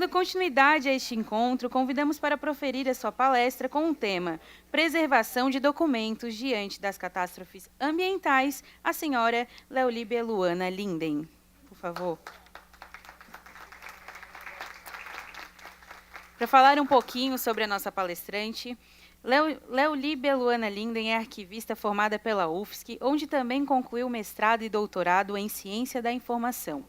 Dando continuidade a este encontro, convidamos para proferir a sua palestra com o tema Preservação de Documentos diante das Catástrofes Ambientais, a senhora Leolíbia Luana Linden. Por favor. Para falar um pouquinho sobre a nossa palestrante, Leolíbia Luana Linden é arquivista formada pela UFSC, onde também concluiu mestrado e doutorado em Ciência da Informação.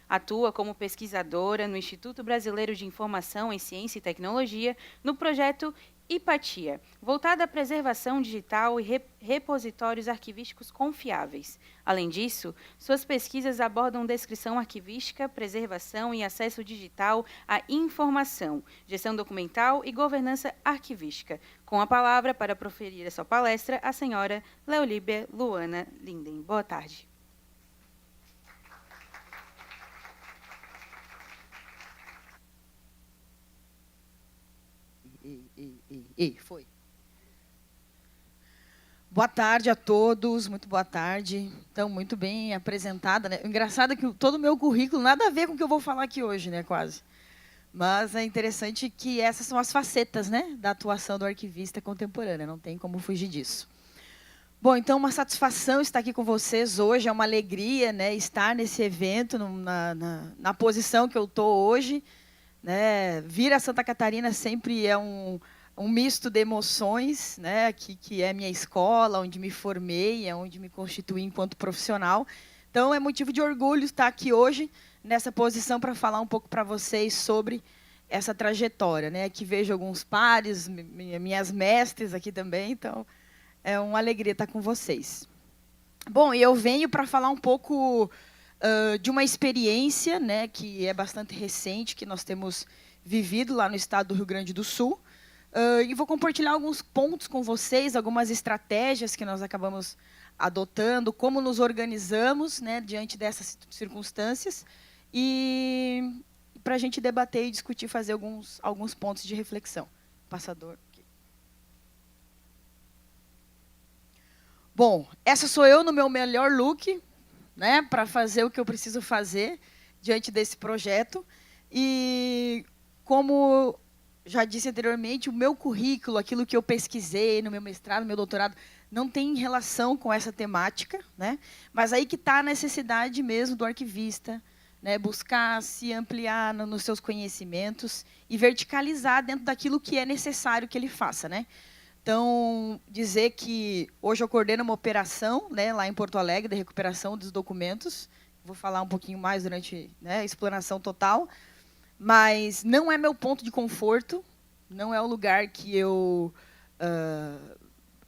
Atua como pesquisadora no Instituto Brasileiro de Informação em Ciência e Tecnologia, no projeto Hipatia, voltada à preservação digital e repositórios arquivísticos confiáveis. Além disso, suas pesquisas abordam descrição arquivística, preservação e acesso digital à informação, gestão documental e governança arquivística. Com a palavra, para proferir a sua palestra, a senhora Leolíbia Luana Linden. Boa tarde. Foi. Boa tarde a todos, muito boa tarde. Então, muito bem apresentada, né? Engraçado que todo o meu currículo nada a ver com o que eu vou falar aqui hoje, né, quase. Mas é interessante que essas são as facetas, né, da atuação do arquivista contemporâneo, não tem como fugir disso. Bom, então, uma satisfação estar aqui com vocês hoje, é uma alegria, né, estar nesse evento, na posição que eu estou hoje. Né? Vir a Santa Catarina sempre é um misto de emoções, né? que é minha escola, onde me formei, é onde me constituí enquanto profissional. Então, é motivo de orgulho estar aqui hoje, nessa posição, para falar um pouco para vocês sobre essa trajetória. Né? Aqui vejo alguns pares, minhas mestres aqui também, então é uma alegria estar com vocês. Bom, eu venho para falar um pouco de uma experiência, né, que é bastante recente, que nós temos vivido lá no estado do Rio Grande do Sul. E vou compartilhar alguns pontos com vocês, algumas estratégias que nós acabamos adotando, como nos organizamos, né, diante dessas circunstâncias, e para a gente debater e discutir, fazer alguns pontos de reflexão. Passador. Bom, essa sou eu no meu melhor look, né, para fazer o que eu preciso fazer diante desse projeto. E, como já disse anteriormente, o meu currículo, aquilo que eu pesquisei no meu mestrado, no meu doutorado, não tem relação com essa temática, né? Mas aí que está a necessidade mesmo do arquivista, né, buscar se ampliar nos seus conhecimentos e verticalizar dentro daquilo que é necessário que ele faça, né? Então, dizer que hoje eu coordeno uma operação, né, lá em Porto Alegre, de recuperação dos documentos. Vou falar um pouquinho mais durante, né, a explanação total. Mas não é meu ponto de conforto, não é o lugar que eu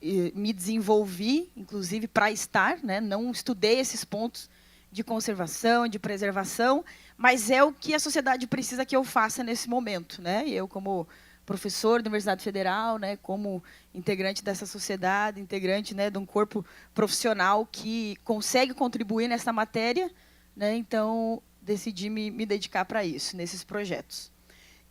me desenvolvi, inclusive, para estar. Né, não estudei esses pontos de conservação, de preservação, mas é o que a sociedade precisa que eu faça nesse momento. Né, e eu, como professor da Universidade Federal, né, como integrante dessa sociedade, integrante, né, de um corpo profissional que consegue contribuir nessa matéria, né, então decidi me dedicar para isso, nesses projetos.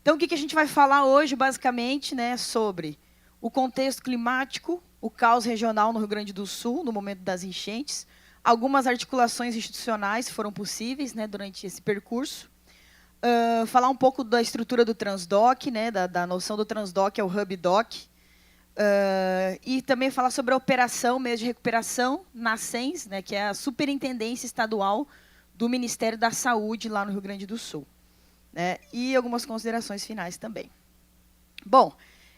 Então, o que a gente vai falar hoje, basicamente, né, sobre o contexto climático, o caos regional no Rio Grande do Sul, no momento das enchentes, algumas articulações institucionais foram possíveis, né, durante esse percurso. Falar um pouco da estrutura do Transdoc, né, da noção do Transdoc ao HubDoc, e também falar sobre a operação mesmo de recuperação na SENS, né, que é a Superintendência Estadual do Ministério da Saúde, lá no Rio Grande do Sul. Né, e algumas considerações finais também. Bom,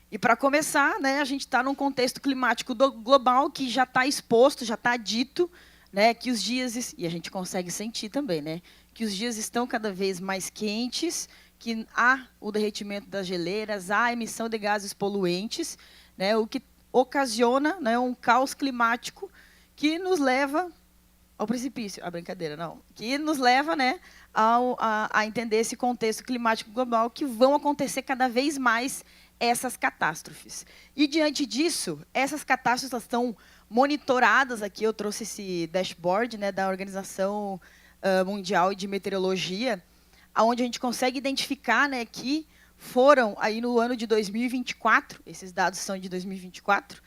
e para começar, né, a gente está num contexto climático global que já está exposto, já está dito, né, que os dias, e a gente consegue sentir também, né, que os dias estão cada vez mais quentes, que há o derretimento das geleiras, há a emissão de gases poluentes, né, o que ocasiona, né, um caos climático que nos leva ao precipício. A brincadeira, não. Que nos leva, né, a entender esse contexto climático global, que vão acontecer cada vez mais essas catástrofes. E, diante disso, essas catástrofes estão monitoradas. Aqui eu trouxe esse dashboard, né, da Organização Mundial de Meteorologia, onde a gente consegue identificar, né, que foram, aí no ano de 2024, esses dados são de 2024,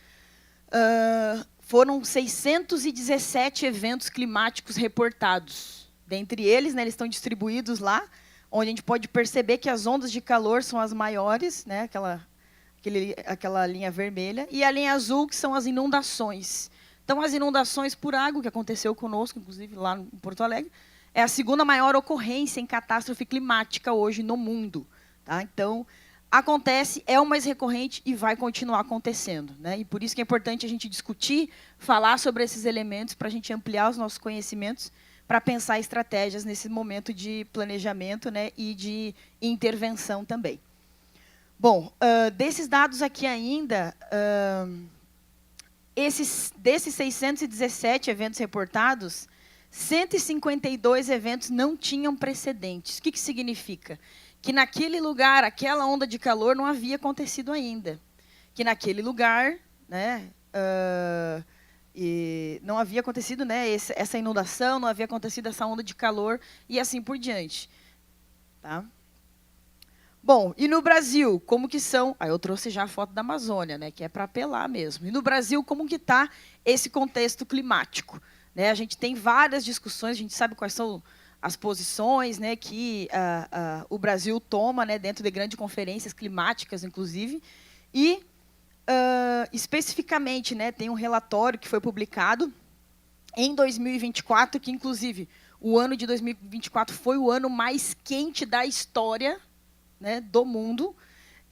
foram 617 eventos climáticos reportados. Dentre eles, né, eles estão distribuídos lá, onde a gente pode perceber que as ondas de calor são as maiores, né, aquela linha vermelha, e a linha azul, que são as inundações. Então, as inundações por água, que aconteceu conosco, inclusive lá em Porto Alegre, é a segunda maior ocorrência em catástrofe climática hoje no mundo. Tá? Então, acontece, é o mais recorrente e vai continuar acontecendo. Né? E por isso que é importante a gente discutir, falar sobre esses elementos, para a gente ampliar os nossos conhecimentos, para pensar estratégias nesse momento de planejamento, né, e de intervenção também. Bom, desses dados aqui ainda, desses 617 eventos reportados, 152 eventos não tinham precedentes. O que significa? Que naquele lugar, aquela onda de calor não havia acontecido ainda. Que naquele lugar, né, e não havia acontecido, né, essa inundação, não havia acontecido essa onda de calor e assim por diante. Tá? Bom, e no Brasil, como que são... Aí eu trouxe já a foto da Amazônia, né, que é para apelar mesmo. E no Brasil, como que está esse contexto climático? Né, a gente tem várias discussões, a gente sabe quais são as posições, né, que o Brasil toma, né, dentro de grandes conferências climáticas, inclusive. E, especificamente, né, tem um relatório que foi publicado em 2024, que, inclusive, o ano de 2024 foi o ano mais quente da história, né, do mundo.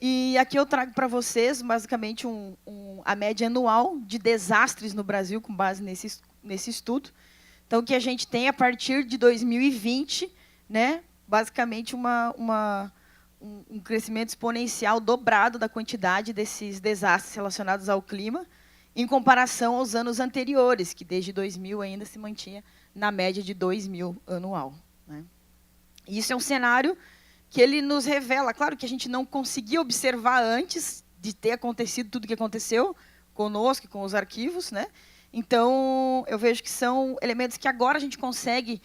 E aqui eu trago para vocês, basicamente, a média anual de desastres no Brasil, com base nesse estudo. Então, que a gente tem, a partir de 2020, né, basicamente, um crescimento exponencial dobrado da quantidade desses desastres relacionados ao clima, em comparação aos anos anteriores, que desde 2000 ainda se mantinha na média de 2.000 anual. Né. E isso é um cenário que ele nos revela, claro que a gente não conseguia observar antes de ter acontecido tudo o que aconteceu conosco e com os arquivos, né? Então, eu vejo que são elementos que agora a gente consegue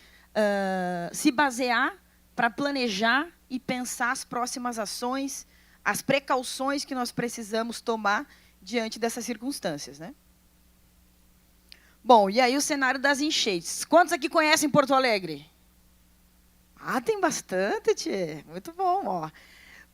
se basear para planejar e pensar as próximas ações, as precauções que nós precisamos tomar diante dessas circunstâncias. Né? Bom, e aí o cenário das enchentes. Quantos aqui conhecem Porto Alegre? Ah, tem bastante, tchê. Muito bom. Ó. O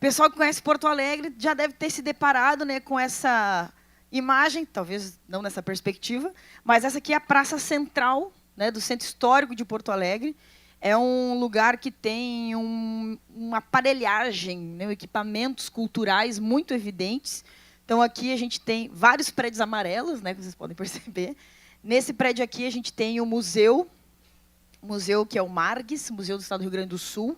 pessoal que conhece Porto Alegre já deve ter se deparado, né, com essa imagem, talvez não nessa perspectiva, mas essa aqui é a Praça Central, né, do Centro Histórico de Porto Alegre. É um lugar que tem uma aparelhagem, né, equipamentos culturais muito evidentes. Então, aqui a gente tem vários prédios amarelos, né, que vocês podem perceber. Nesse prédio aqui, a gente tem o museu que é o Margues, Museu do Estado do Rio Grande do Sul.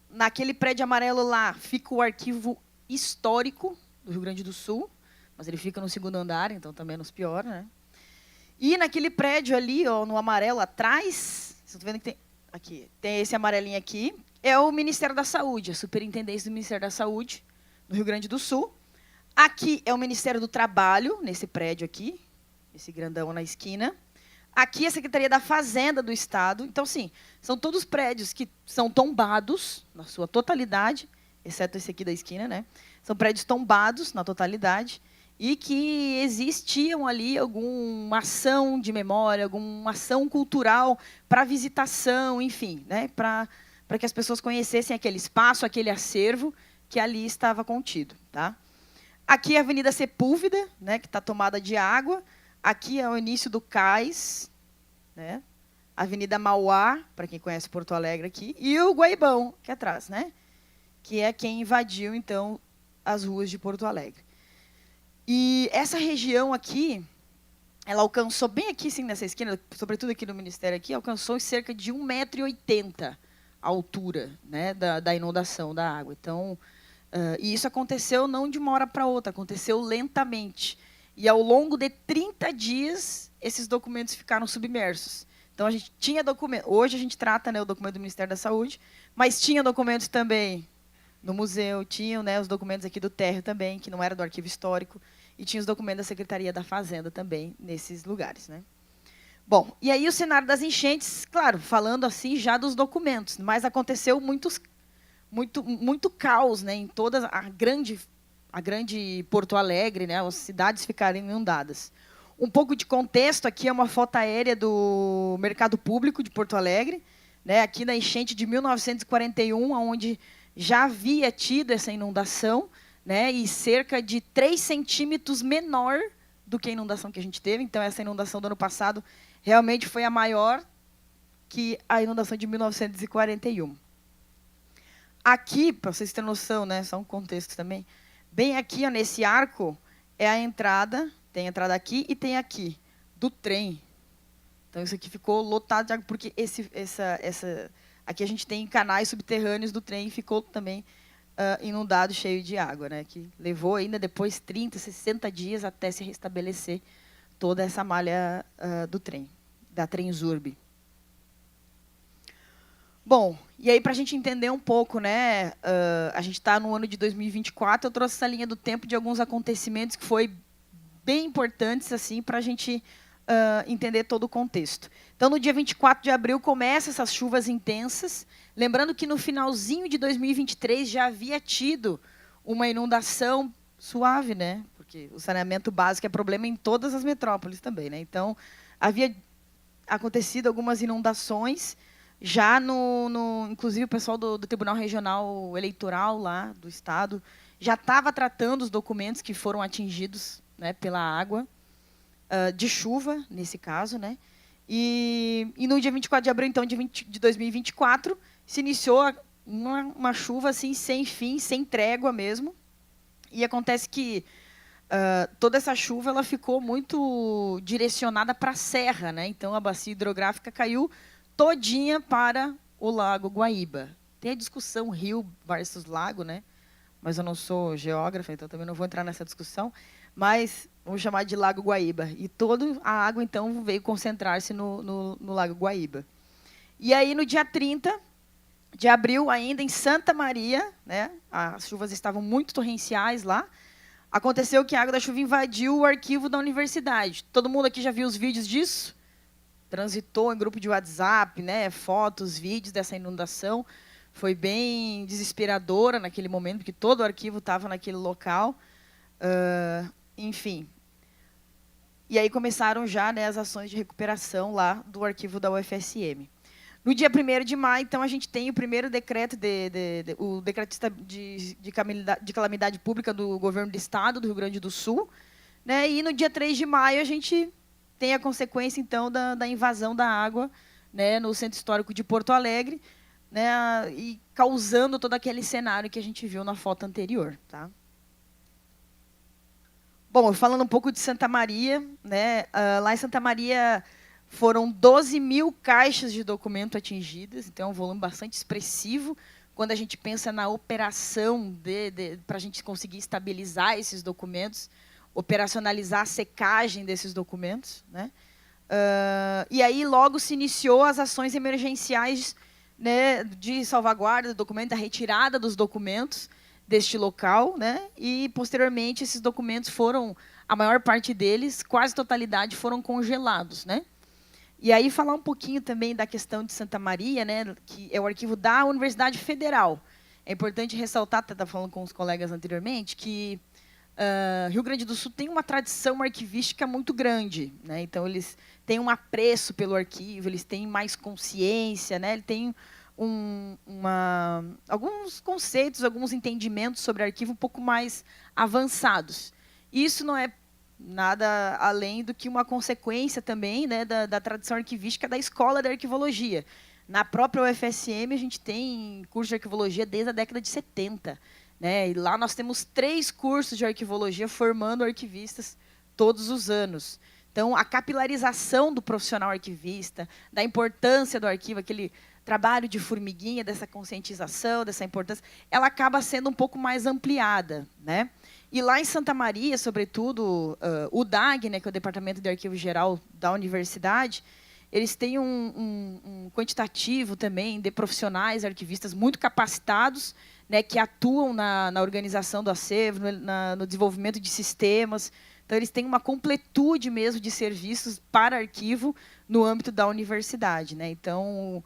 Naquele prédio amarelo lá fica o Arquivo Histórico do Rio Grande do Sul, mas ele fica no segundo andar, então também é menos pior. Né? E naquele prédio ali, ó, no amarelo atrás, vocês estão vendo que tem esse amarelinho aqui, é o Ministério da Saúde, a Superintendência do Ministério da Saúde, no Rio Grande do Sul. Aqui é o Ministério do Trabalho, nesse prédio aqui, esse grandão na esquina. Aqui é a Secretaria da Fazenda do Estado. Então, sim, são todos prédios que são tombados na sua totalidade, exceto esse aqui da esquina, né? São prédios tombados na totalidade e que existiam ali alguma ação de memória, alguma ação cultural para visitação, enfim, né? Para que as pessoas conhecessem aquele espaço, aquele acervo que ali estava contido. Tá? Aqui é a Avenida Sepúlveda, né, que está tomada de água. Aqui é o início do Cais, né? Avenida Mauá, para quem conhece Porto Alegre aqui, e o Guaibão, aqui atrás, né? Que é quem invadiu, então, as ruas de Porto Alegre. E essa região aqui, ela alcançou, bem aqui, sim, nessa esquina, sobretudo aqui no Ministério, aqui, alcançou cerca de 1,80 m a altura, né, da inundação da água. Então, e isso aconteceu não de uma hora para outra, aconteceu lentamente. E, ao longo de 30 dias, esses documentos ficaram submersos. Então, a gente tinha documentos. Hoje, a gente trata, né, o documento do Ministério da Saúde, mas tinha documentos também no museu, tinham, né, os documentos aqui do térreo também, que não era do arquivo histórico, e tinha os documentos da Secretaria da Fazenda também, nesses lugares. Né? Bom, e aí o cenário das enchentes, claro, falando assim já dos documentos, mas aconteceu muito caos, né, em toda a grande Porto Alegre, né, as cidades ficaram inundadas. Um pouco de contexto, aqui é uma foto aérea do Mercado Público de Porto Alegre, né, aqui na enchente de 1941, onde já havia tido essa inundação, né, e cerca de 3 centímetros menor do que a inundação que a gente teve. Então, essa inundação do ano passado realmente foi a maior que a inundação de 1941. Aqui, para vocês terem noção, né, só um contexto também, bem aqui, ó, nesse arco, é a entrada, tem a entrada aqui e tem aqui, do trem. Então, isso aqui ficou lotado de água, porque aqui a gente tem canais subterrâneos do trem e ficou também inundado, cheio de água, né, que levou ainda depois 30, 60 dias até se restabelecer toda essa malha do trem, da Transurb. Bom, e aí, para a gente entender um pouco, né, a gente está no ano de 2024, eu trouxe essa linha do tempo de alguns acontecimentos que foi bem importantes assim, para a gente entender todo o contexto. Então, no dia 24 de abril, começam essas chuvas intensas, lembrando que no finalzinho de 2023 já havia tido uma inundação suave, né, porque o saneamento básico é problema em todas as metrópoles também, né? Então, havia acontecido algumas inundações, já inclusive o pessoal do Tribunal Regional Eleitoral lá do Estado já estava tratando os documentos que foram atingidos, né, pela água, de chuva, nesse caso, né? E no dia 24 de abril, então, de 2024, se iniciou uma chuva assim, sem fim, sem trégua mesmo. E acontece que toda essa chuva ela ficou muito direcionada para a serra, né? Então, a bacia hidrográfica caiu todinha para o Lago Guaíba. Tem a discussão rio versus lago, né? Mas eu não sou geógrafa, então também não vou entrar nessa discussão. Mas vamos chamar de Lago Guaíba. E toda a água, então, veio concentrar-se no Lago Guaíba. E aí, no dia 30 de abril, ainda em Santa Maria, né, as chuvas estavam muito torrenciais lá, aconteceu que a água da chuva invadiu o arquivo da universidade. Todo mundo aqui já viu os vídeos disso? Transitou em grupo de WhatsApp, né, fotos, vídeos dessa inundação. Foi bem desesperadora naquele momento, porque todo o arquivo estava naquele local. Enfim. E aí começaram já, né, as ações de recuperação lá do arquivo da UFSM. No dia 1º de maio, então, a gente tem o primeiro decreto, o decretista de calamidade pública do governo do Estado do Rio Grande do Sul. Né, e no dia 3 de maio, a gente tem a consequência, então, da invasão da água, né, no Centro Histórico de Porto Alegre, né, e causando todo aquele cenário que a gente viu na foto anterior. Tá? Bom, falando um pouco de Santa Maria, né, lá em Santa Maria foram 12 mil caixas de documento atingidas, então é um volume bastante expressivo, quando a gente pensa na operação para a gente conseguir estabilizar esses documentos, operacionalizar a secagem desses documentos, né? E aí logo se iniciou as ações emergenciais, né, de salvaguarda do documento, a retirada dos documentos deste local, né? E posteriormente esses documentos foram, a maior parte deles, quase totalidade, foram congelados, né? E aí falar um pouquinho também da questão de Santa Maria, né, que é o arquivo da Universidade Federal. É importante ressaltar, estava falando com os colegas anteriormente, que Rio Grande do Sul tem uma tradição arquivística muito grande, né? Então eles têm um apreço pelo arquivo, eles têm mais consciência, né? Ele tem alguns conceitos, alguns entendimentos sobre arquivo um pouco mais avançados. Isso não é nada além do que uma consequência também, né, da tradição arquivística da Escola de Arquivologia. Na própria UFSM, a gente tem curso de arquivologia desde a década de 70. Né? E lá nós temos 3 cursos de arquivologia formando arquivistas todos os anos. Então, a capilarização do profissional arquivista, da importância do arquivo, aquele trabalho de formiguinha, dessa conscientização, dessa importância, ela acaba sendo um pouco mais ampliada. Né? E lá em Santa Maria, sobretudo, o DAG, né, que é o Departamento de Arquivo Geral da Universidade, eles têm um quantitativo também de profissionais arquivistas muito capacitados, né, que atuam na organização do acervo, no desenvolvimento de sistemas. Então, eles têm uma completude mesmo de serviços para arquivo no âmbito da universidade. Né? Então,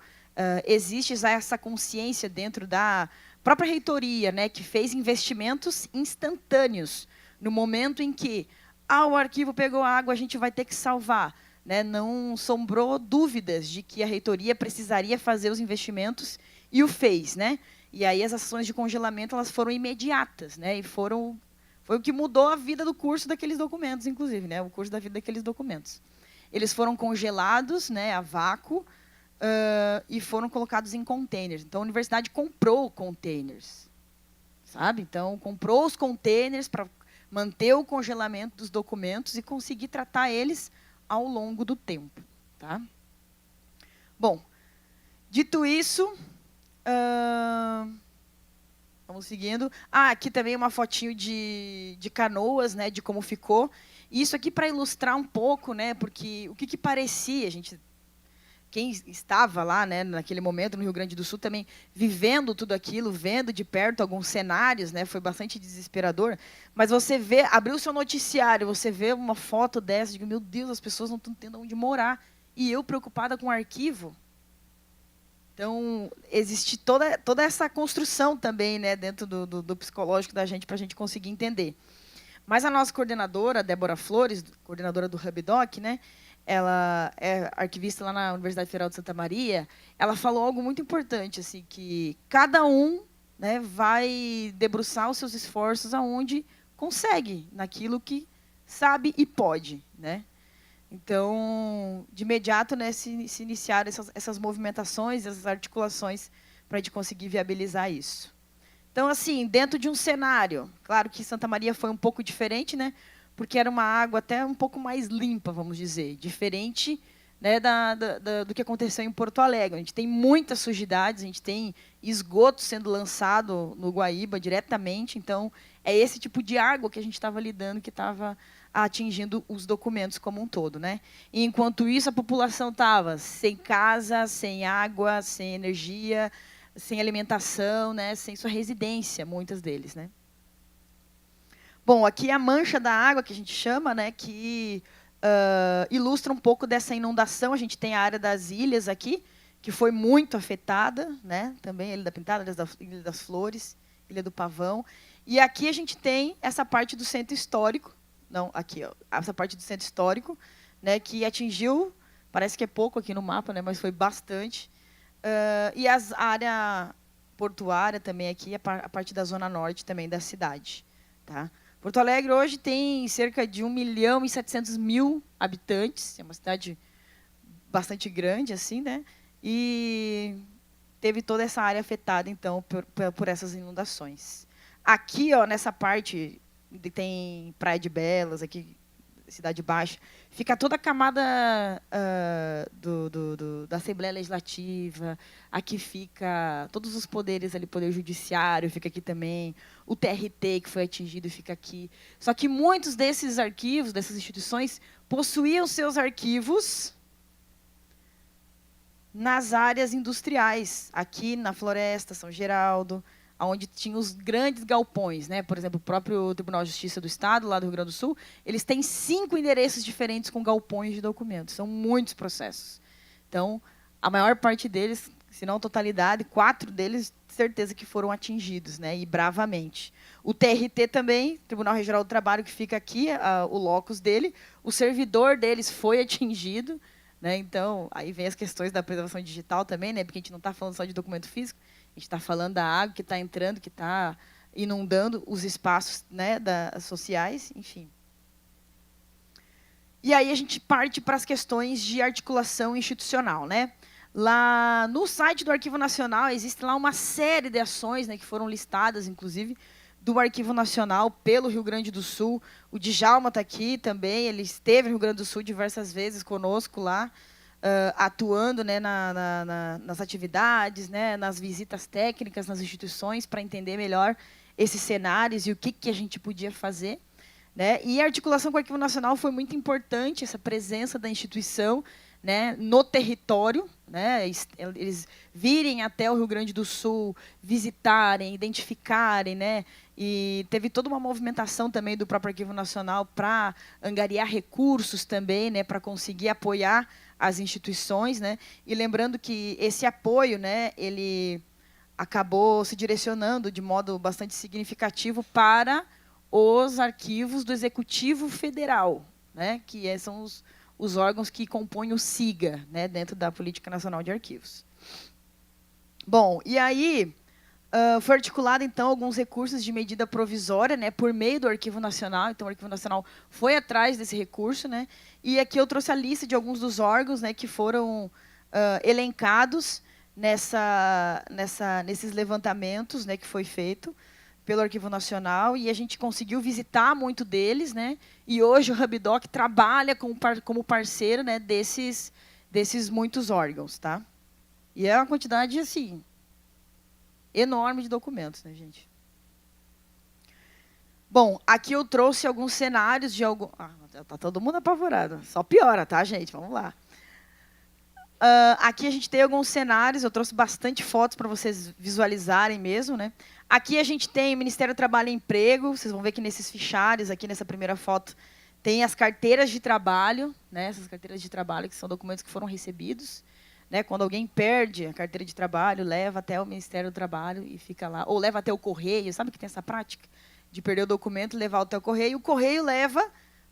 existe já essa consciência dentro da própria reitoria, né, que fez investimentos instantâneos. No momento em que o arquivo pegou água, a gente vai ter que salvar. né, não sombrou dúvidas de que a reitoria precisaria fazer os investimentos e o fez, né? E aí as ações de congelamento elas foram imediatas, né? E foi o que mudou a vida do curso daqueles documentos, inclusive, né? O curso da vida daqueles documentos. Eles foram congelados, né, a vácuo, e foram colocados em containers. Então a universidade comprou containers, sabe? Então comprou os containers para manter o congelamento dos documentos e conseguir tratar eles ao longo do tempo, tá? Bom, dito isso, vamos seguindo. Aqui também uma fotinho de Canoas, né, de como ficou. Isso aqui para ilustrar um pouco, né, porque o que parecia, quem estava lá, né, naquele momento no Rio Grande do Sul também vivendo tudo aquilo, vendo de perto alguns cenários, né, foi bastante desesperador. Mas você vê, abriu o seu noticiário, você vê uma foto dessa, digo, meu Deus, as pessoas não estão tendo onde morar. E eu preocupada com o arquivo. Então, existe toda essa construção também, né, dentro do psicológico da gente, para a gente conseguir entender. Mas a nossa coordenadora, Débora Flores, coordenadora do HubDoc, né, ela é arquivista lá na Universidade Federal de Santa Maria, ela falou algo muito importante, assim, que cada um, né, vai debruçar os seus esforços aonde consegue, naquilo que sabe e pode, né? Então, de imediato, né, se iniciaram essas movimentações, essas articulações para a gente conseguir viabilizar isso. Então, assim, dentro de um cenário, claro que Santa Maria foi um pouco diferente, né, porque era uma água até um pouco mais limpa, vamos dizer, diferente, né, do que aconteceu em Porto Alegre. A gente tem muitas sujidades, a gente tem esgoto sendo lançado no Guaíba diretamente, então é esse tipo de água que a gente estava lidando, que estava atingindo os documentos como um todo, né? E, enquanto isso, a população estava sem casa, sem água, sem energia, sem alimentação, né? Sem sua residência, muitas deles, né? Bom, aqui é a mancha da água, que a gente chama, né? Que ilustra um pouco dessa inundação. A gente tem a área das ilhas aqui, que foi muito afetada, né? Também a Ilha da Pintada, Ilha das Flores, Ilha do Pavão. E aqui a gente tem essa parte do centro histórico, não, aqui, ó, essa parte do centro histórico, né, que atingiu, parece que é pouco aqui no mapa, né, mas foi bastante. E a área portuária também aqui, a parte da zona norte também da cidade. Tá? Porto Alegre hoje tem cerca de 1.700.000 habitantes, é uma cidade bastante grande, assim, né? E teve toda essa área afetada, então, por essas inundações. Aqui, ó, nessa parte, tem Praia de Belas, aqui, Cidade Baixa, fica toda a camada da Assembleia Legislativa, aqui fica todos os poderes ali, Poder Judiciário, fica aqui também, o TRT, que foi atingido, fica aqui. Só que muitos desses arquivos, dessas instituições, possuíam seus arquivos nas áreas industriais, aqui na Floresta, São Geraldo, onde tinha os grandes galpões, né? Por exemplo, o próprio Tribunal de Justiça do Estado, lá do Rio Grande do Sul, eles têm 5 endereços diferentes com galpões de documentos. São muitos processos. Então, a maior parte deles, se não a totalidade, 4 deles, certeza que foram atingidos, né? E bravamente. O TRT também, Tribunal Regional do Trabalho, que fica aqui, o locus dele, o servidor deles foi atingido, né? Então, aí vem as questões da preservação digital também, né? Porque a gente não está falando só de documento físico, a gente está falando da água que está entrando, que está inundando os espaços, né, sociais, enfim. E aí a gente parte para as questões de articulação institucional, né? Lá no site do Arquivo Nacional existe lá uma série de ações, né, que foram listadas, inclusive, do Arquivo Nacional pelo Rio Grande do Sul. O Djalma está aqui também, ele esteve no Rio Grande do Sul diversas vezes conosco lá, atuando, né, nas atividades, né, nas visitas técnicas, nas instituições, para entender melhor esses cenários e o que a gente podia fazer. Né? E a articulação com o Arquivo Nacional foi muito importante, essa presença da instituição, né, no território, né, eles virem até o Rio Grande do Sul, visitarem, identificarem, né, e teve toda uma movimentação também do próprio Arquivo Nacional para angariar recursos também, né, para conseguir apoiar as instituições, né, e lembrando que esse apoio, né, ele acabou se direcionando de modo bastante significativo para os arquivos do Executivo Federal, né, que são os órgãos que compõem o SIGA, né, dentro da Política Nacional de Arquivos. Bom, e aí foi articulado, então, alguns recursos de medida provisória, né, por meio do Arquivo Nacional. Então, o Arquivo Nacional foi atrás desse recurso, né, e aqui eu trouxe a lista de alguns dos órgãos, né, que foram elencados nesses levantamentos, né, que foi feito pelo Arquivo Nacional, e a gente conseguiu visitar muito deles, né, e hoje o HubDoc trabalha como parceiro, né, desses muitos órgãos, tá? E é uma quantidade, assim, enorme de documentos, né, gente? Bom, aqui eu trouxe alguns cenários de algum... tá todo mundo apavorado. Só piora, tá, gente? Vamos lá. Aqui a gente tem alguns cenários, eu trouxe bastante fotos para vocês visualizarem mesmo, né? Aqui a gente tem o Ministério do Trabalho e Emprego, vocês vão ver que nesses fichários, aqui nessa primeira foto, tem as carteiras de trabalho, né? Essas carteiras de trabalho, que são documentos que foram recebidos, né? Quando alguém perde a carteira de trabalho, leva até o Ministério do Trabalho e fica lá. Ou leva até o correio, sabe que tem essa prática? De perder o documento, levar até o correio leva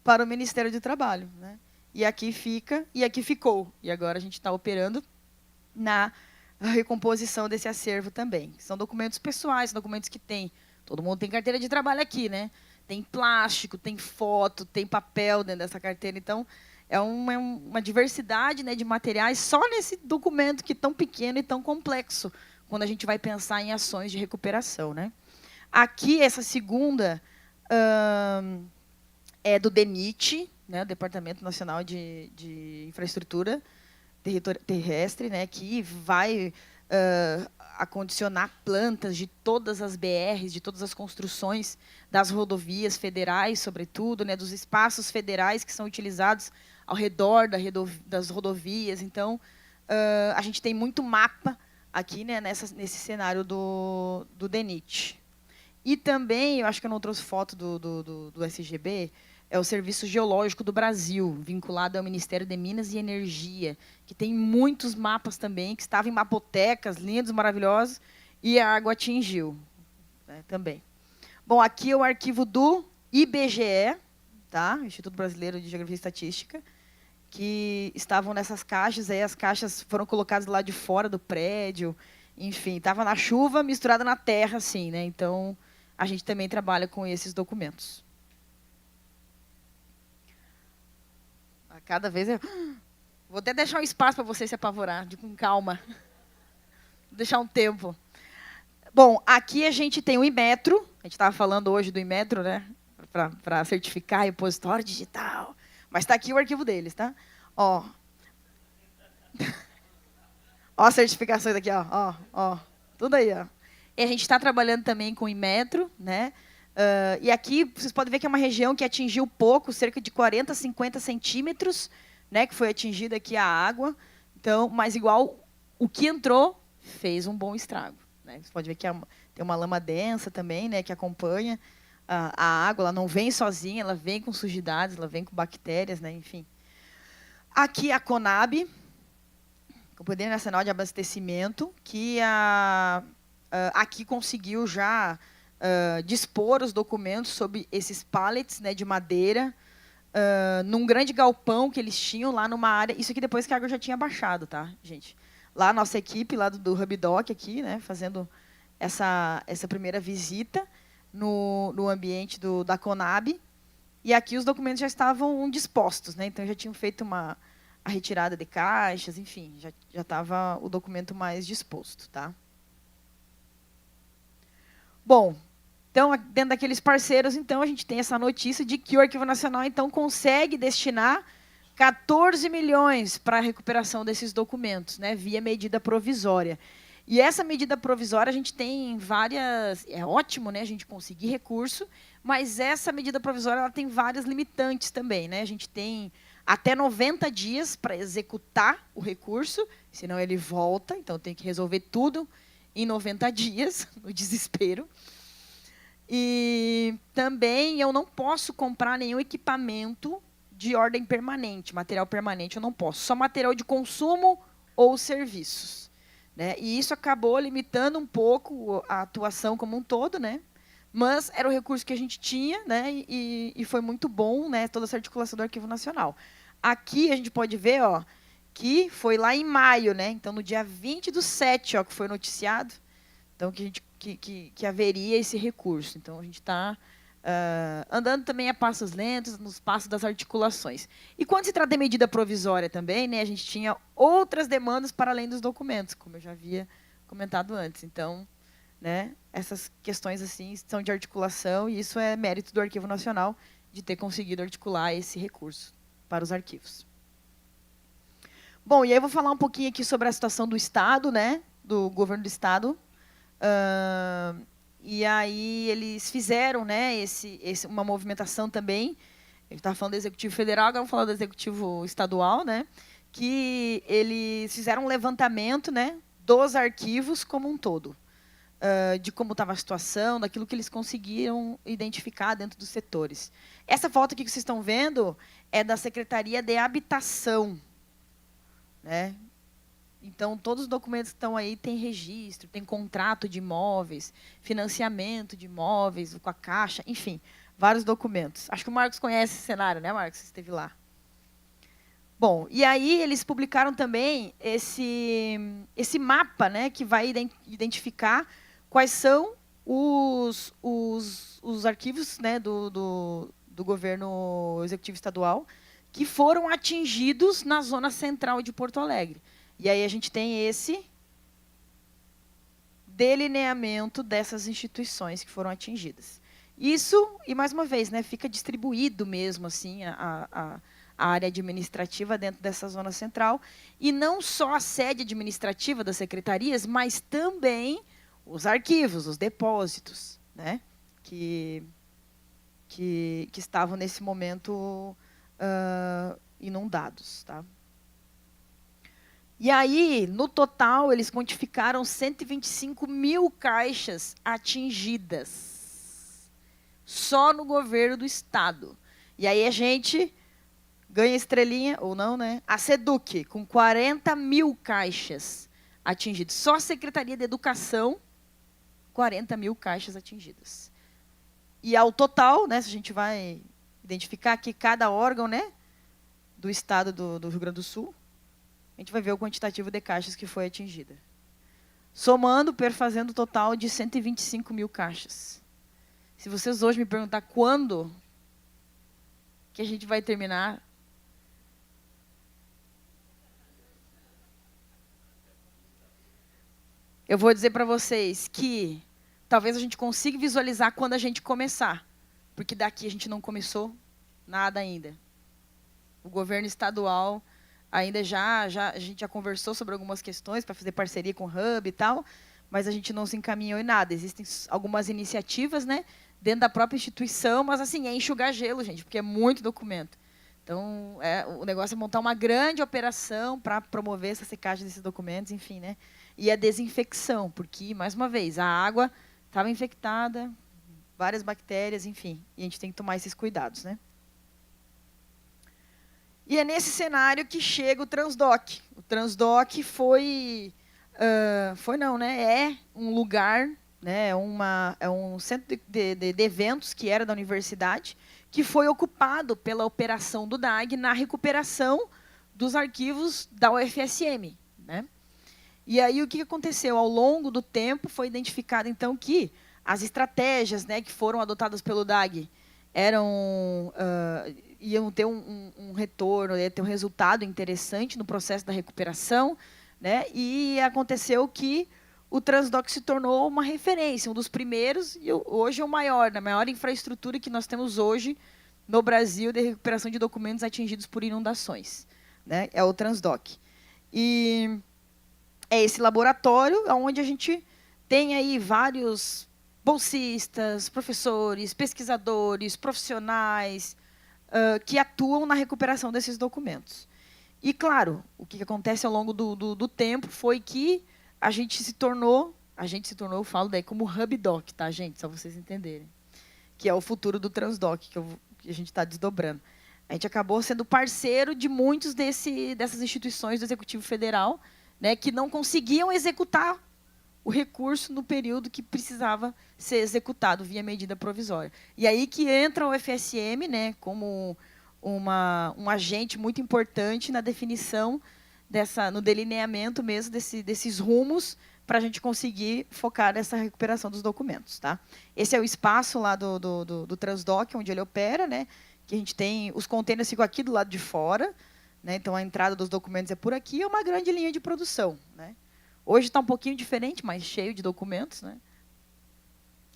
para o Ministério do Trabalho, né? E aqui fica, e aqui ficou. E agora a gente está operando na recomposição desse acervo também. São documentos pessoais, documentos que tem. Todo mundo tem carteira de trabalho aqui, né? Tem plástico, tem foto, tem papel dentro dessa carteira. Então, é uma diversidade, né, de materiais só nesse documento que é tão pequeno e tão complexo, quando a gente vai pensar em ações de recuperação, né? Aqui, essa segunda é do DENIT, né, o Departamento Nacional de Infraestrutura Terrestre, né, que vai acondicionar plantas de todas as BRs, de todas as construções das rodovias federais, sobretudo, né, dos espaços federais que são utilizados ao redor das rodovias. Então, a gente tem muito mapa aqui, né, nesse cenário do DENIT. E também, eu acho que eu não trouxe foto do SGB, é o Serviço Geológico do Brasil, vinculado ao Ministério de Minas e Energia, que tem muitos mapas também, que estavam em mapotecas, lindos, maravilhosos, e a água atingiu, né, também. Bom, aqui é o arquivo do IBGE, tá? Instituto Brasileiro de Geografia e Estatística, que estavam nessas caixas, aí as caixas foram colocadas lá de fora do prédio, enfim, estava na chuva misturada na terra, assim, né? Então, a gente também trabalha com esses documentos. Cada vez eu... Vou até deixar um espaço para você se apavorar, com calma. Vou deixar um tempo. Bom, aqui a gente tem o Inmetro. A gente estava falando hoje do Inmetro, né? Para certificar repositório digital. Mas está aqui o arquivo deles, tá? Ó. Ó as certificações aqui, ó. Tudo aí, ó. E a gente está trabalhando também com o Inmetro, né? E aqui vocês podem ver que é uma região que atingiu pouco, cerca de 40, 50 centímetros, né, que foi atingida aqui a água. Então, mas igual o que entrou fez um bom estrago, né? Você pode ver que tem uma lama densa também, né, que acompanha a água. Ela não vem sozinha, ela vem com sujidades, ela vem com bactérias, né, enfim. Aqui a CONAB, Companhia Nacional de Abastecimento, que aqui conseguiu já dispor os documentos sobre esses pallets, né, de madeira, num grande galpão que eles tinham lá numa área. Isso aqui depois que a água já tinha baixado, tá, gente? Lá a nossa equipe, lá do HubDoc, aqui, né, fazendo essa primeira visita no ambiente da CONAB. E aqui os documentos já estavam dispostos, né? Então já tinham feito a retirada de caixas, enfim, já estava o documento mais disposto, tá? Bom, então, dentro daqueles parceiros, então, a gente tem essa notícia de que o Arquivo Nacional, então, consegue destinar 14 milhões para a recuperação desses documentos, né, via medida provisória. E essa medida provisória, a gente tem várias... É ótimo, né, a gente conseguir recurso, mas essa medida provisória ela tem várias limitantes também, né? A gente tem até 90 dias para executar o recurso, senão ele volta, então tem que resolver tudo em 90 dias, no desespero. E também eu não posso comprar nenhum equipamento de ordem permanente, material permanente eu não posso, só material de consumo ou serviços, né? E isso acabou limitando um pouco a atuação como um todo, né? Mas era o recurso que a gente tinha, né? E foi muito bom, né, toda essa articulação do Arquivo Nacional. Aqui a gente pode ver, ó, que foi lá em maio, né? Então, no dia 20/7, ó, que foi noticiado, então, que haveria esse recurso. Então, a gente está andando também a passos lentos, nos passos das articulações. E quando se trata de medida provisória também, né, a gente tinha outras demandas para além dos documentos, como eu já havia comentado antes. Então, né, essas questões assim são de articulação, e isso é mérito do Arquivo Nacional de ter conseguido articular esse recurso para os arquivos. Bom, e aí eu vou falar um pouquinho aqui sobre a situação do Estado, né, do governo do Estado. E aí eles fizeram, né, uma movimentação também. A gente estava falando do Executivo Federal, agora vamos falar do Executivo Estadual, né, que eles fizeram um levantamento, né, dos arquivos como um todo, de como estava a situação, daquilo que eles conseguiram identificar dentro dos setores. Essa foto aqui que vocês estão vendo é da Secretaria de Habitação, né? Então, todos os documentos que estão aí têm registro, tem contrato de imóveis, financiamento de imóveis com a Caixa, enfim, vários documentos. Acho que o Marcos conhece esse cenário, né, Marcos? Você esteve lá. Bom, e aí eles publicaram também esse mapa, né, que vai identificar quais são os arquivos, né, do governo executivo estadual que foram atingidos na zona central de Porto Alegre. E aí a gente tem esse delineamento dessas instituições que foram atingidas. Isso, e mais uma vez, né, fica distribuído mesmo assim a área administrativa dentro dessa zona central, e não só a sede administrativa das secretarias, mas também os arquivos, os depósitos, né, que estavam nesse momento inundados, tá? E aí, no total, eles quantificaram 125 mil caixas atingidas, só no governo do Estado. E aí a gente ganha estrelinha, ou não, né? A SEDUC, com 40 mil caixas atingidas. Só a Secretaria de Educação, 40 mil caixas atingidas. E ao total, né, se a gente vai identificar aqui cada órgão, né, do Estado do Rio Grande do Sul, a gente vai ver o quantitativo de caixas que foi atingida. Somando, perfazendo o total de 125 mil caixas. Se vocês hoje me perguntar quando que a gente vai terminar, eu vou dizer para vocês que talvez a gente consiga visualizar quando a gente começar, porque daqui a gente não começou nada ainda. O governo estadual ainda a gente já conversou sobre algumas questões para fazer parceria com o Hub e tal, mas a gente não se encaminhou em nada. Existem algumas iniciativas, né, dentro da própria instituição, mas assim, é enxugar gelo, gente, porque é muito documento. Então, o negócio é montar uma grande operação para promover essa secagem desses documentos, enfim, né? E a desinfecção, porque, mais uma vez, a água estava infectada, várias bactérias, enfim, e a gente tem que tomar esses cuidados, né? E é nesse cenário que chega o Transdoc. O Transdoc é um lugar, né, é um centro de eventos que era da universidade, que foi ocupado pela operação do DAG na recuperação dos arquivos da UFSM, né? E aí o que aconteceu? Ao longo do tempo foi identificado, então, que as estratégias, né, que foram adotadas pelo DAG iam ter um retorno, ia ter um resultado interessante no processo da recuperação, né? E aconteceu que o Transdoc se tornou uma referência, um dos primeiros, e hoje é o maior, a maior infraestrutura que nós temos hoje no Brasil de recuperação de documentos atingidos por inundações, né? É o Transdoc. E é esse laboratório onde a gente tem aí vários bolsistas, professores, pesquisadores, profissionais que atuam na recuperação desses documentos. E, claro, o que acontece ao longo do tempo foi que a gente se tornou, eu falo daí como HubDoc, tá, gente? Só vocês entenderem. Que é o futuro do Transdoc, que a gente está desdobrando. A gente acabou sendo parceiro de muitos dessas instituições do Executivo Federal, né, que não conseguiam executar o recurso no período que precisava ser executado via medida provisória. E aí que entra o FSM, né, como um agente muito importante na definição, no delineamento mesmo desses rumos, para a gente conseguir focar nessa recuperação dos documentos. Tá? Esse é o espaço lá do Transdoc, onde ele opera, né? Que a gente tem, os containers ficam aqui do lado de fora, né? Então a entrada dos documentos é por aqui, é uma grande linha de produção. Né? Hoje está um pouquinho diferente, mais cheio de documentos, né?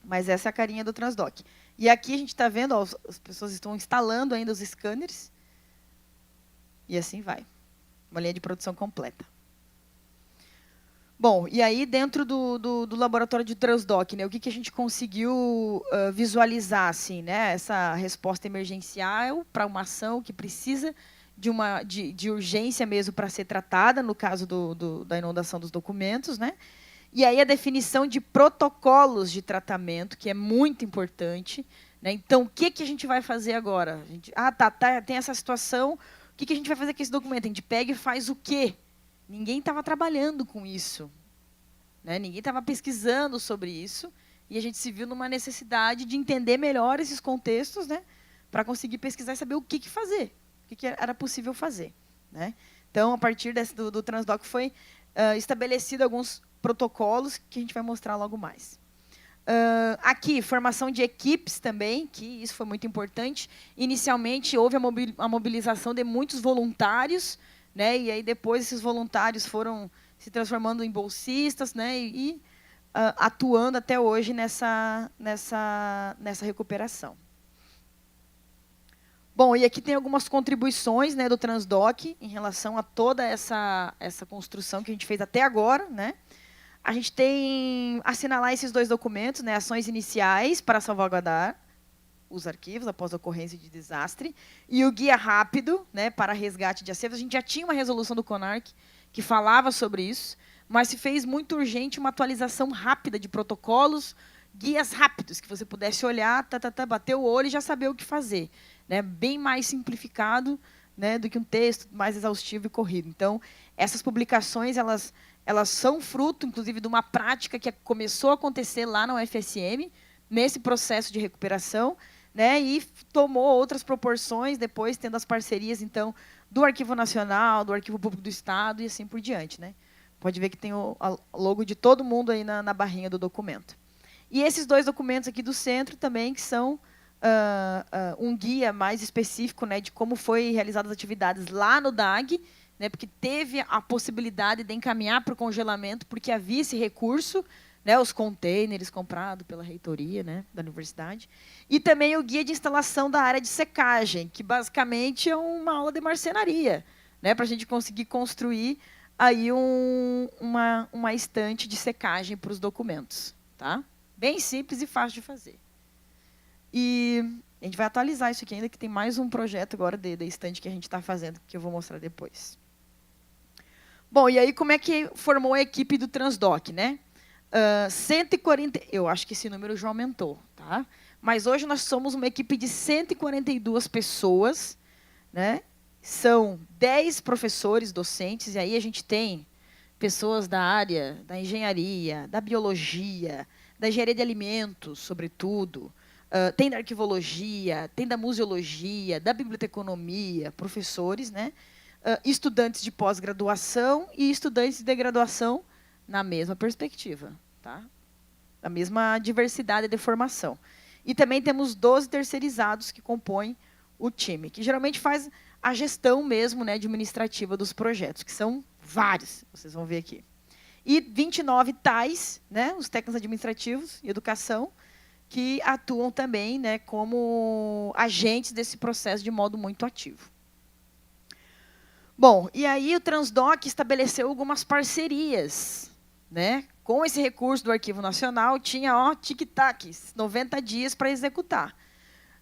Mas essa é a carinha do Transdoc. E aqui a gente está vendo, ó, as pessoas estão instalando ainda os scanners. E assim vai. Uma linha de produção completa. Bom, e aí dentro do laboratório de Transdoc, né, o que a gente conseguiu visualizar, assim, né, essa resposta emergencial para uma ação que precisa de urgência mesmo para ser tratada, no caso da inundação dos documentos, né? E aí a definição de protocolos de tratamento, que é muito importante. Né? Então, o que a gente vai fazer agora? Tem essa situação, o que a gente vai fazer com esse documento? A gente pega e faz o quê? Ninguém estava trabalhando com isso. Né? Ninguém estava pesquisando sobre isso. E a gente se viu numa necessidade de entender melhor esses contextos, né? Para conseguir pesquisar e saber o que fazer, o que era possível fazer. Né? Então, a partir do Transdoc, foi estabelecido alguns protocolos que a gente vai mostrar logo mais. Aqui, formação de equipes também, que isso foi muito importante. Inicialmente, houve a mobilização de muitos voluntários, né, e aí depois esses voluntários foram se transformando em bolsistas, né, e atuando até hoje nessa recuperação. Bom, e aqui tem algumas contribuições, né, do Transdoc em relação a toda essa construção que a gente fez até agora, né? A gente tem assinalar esses dois documentos, né, ações iniciais para salvaguardar os arquivos após a ocorrência de desastre, e o guia rápido, né, para resgate de acervos. A gente já tinha uma resolução do CONARC que falava sobre isso, mas se fez muito urgente uma atualização rápida de protocolos, guias rápidos, que você pudesse olhar, bater o olho e já saber o que fazer. Né, bem mais simplificado, né, do que um texto mais exaustivo e corrido. Então, essas publicações, elas são fruto, inclusive, de uma prática que começou a acontecer lá na UFSM, nesse processo de recuperação, né, e tomou outras proporções, depois tendo as parcerias, então, do Arquivo Nacional, do Arquivo Público do Estado e assim por diante. Né. Pode ver que tem o logo de todo mundo aí na barrinha do documento. E esses dois documentos aqui do centro também, que são um guia mais específico, né, de como foi realizadas as atividades lá no DAG, né, porque teve a possibilidade de encaminhar para o congelamento, porque havia esse recurso, né, os containers comprados pela reitoria, né, da universidade, e também o guia de instalação da área de secagem, que basicamente é uma aula de marcenaria, né, para a gente conseguir construir aí uma estante de secagem para os documentos. Tá? Bem simples e fácil de fazer. E a gente vai atualizar isso aqui ainda, que tem mais um projeto agora de estante que a gente está fazendo, que eu vou mostrar depois. Bom, e aí como é que formou a equipe do Transdoc, né? 140, eu acho que esse número já aumentou, tá? Mas hoje nós somos uma equipe de 142 pessoas, né? São 10 professores, docentes, e aí a gente tem pessoas da área da engenharia, da biologia, da engenharia de alimentos, sobretudo, tem da arquivologia, tem da museologia, da biblioteconomia, professores, né? Estudantes de pós-graduação e estudantes de graduação na mesma perspectiva, tá? A mesma diversidade de formação. E também temos 12 terceirizados que compõem o time, que geralmente faz a gestão mesmo, né, administrativa dos projetos, que são vários, vocês vão ver aqui. E 29 TAIs, né, os técnicos administrativos e educação, que atuam também, né, como agentes desse processo de modo muito ativo. Bom, e aí o Transdoc estabeleceu algumas parcerias, né? Com esse recurso do Arquivo Nacional, tinha, ó, tic-tac, 90 dias para executar.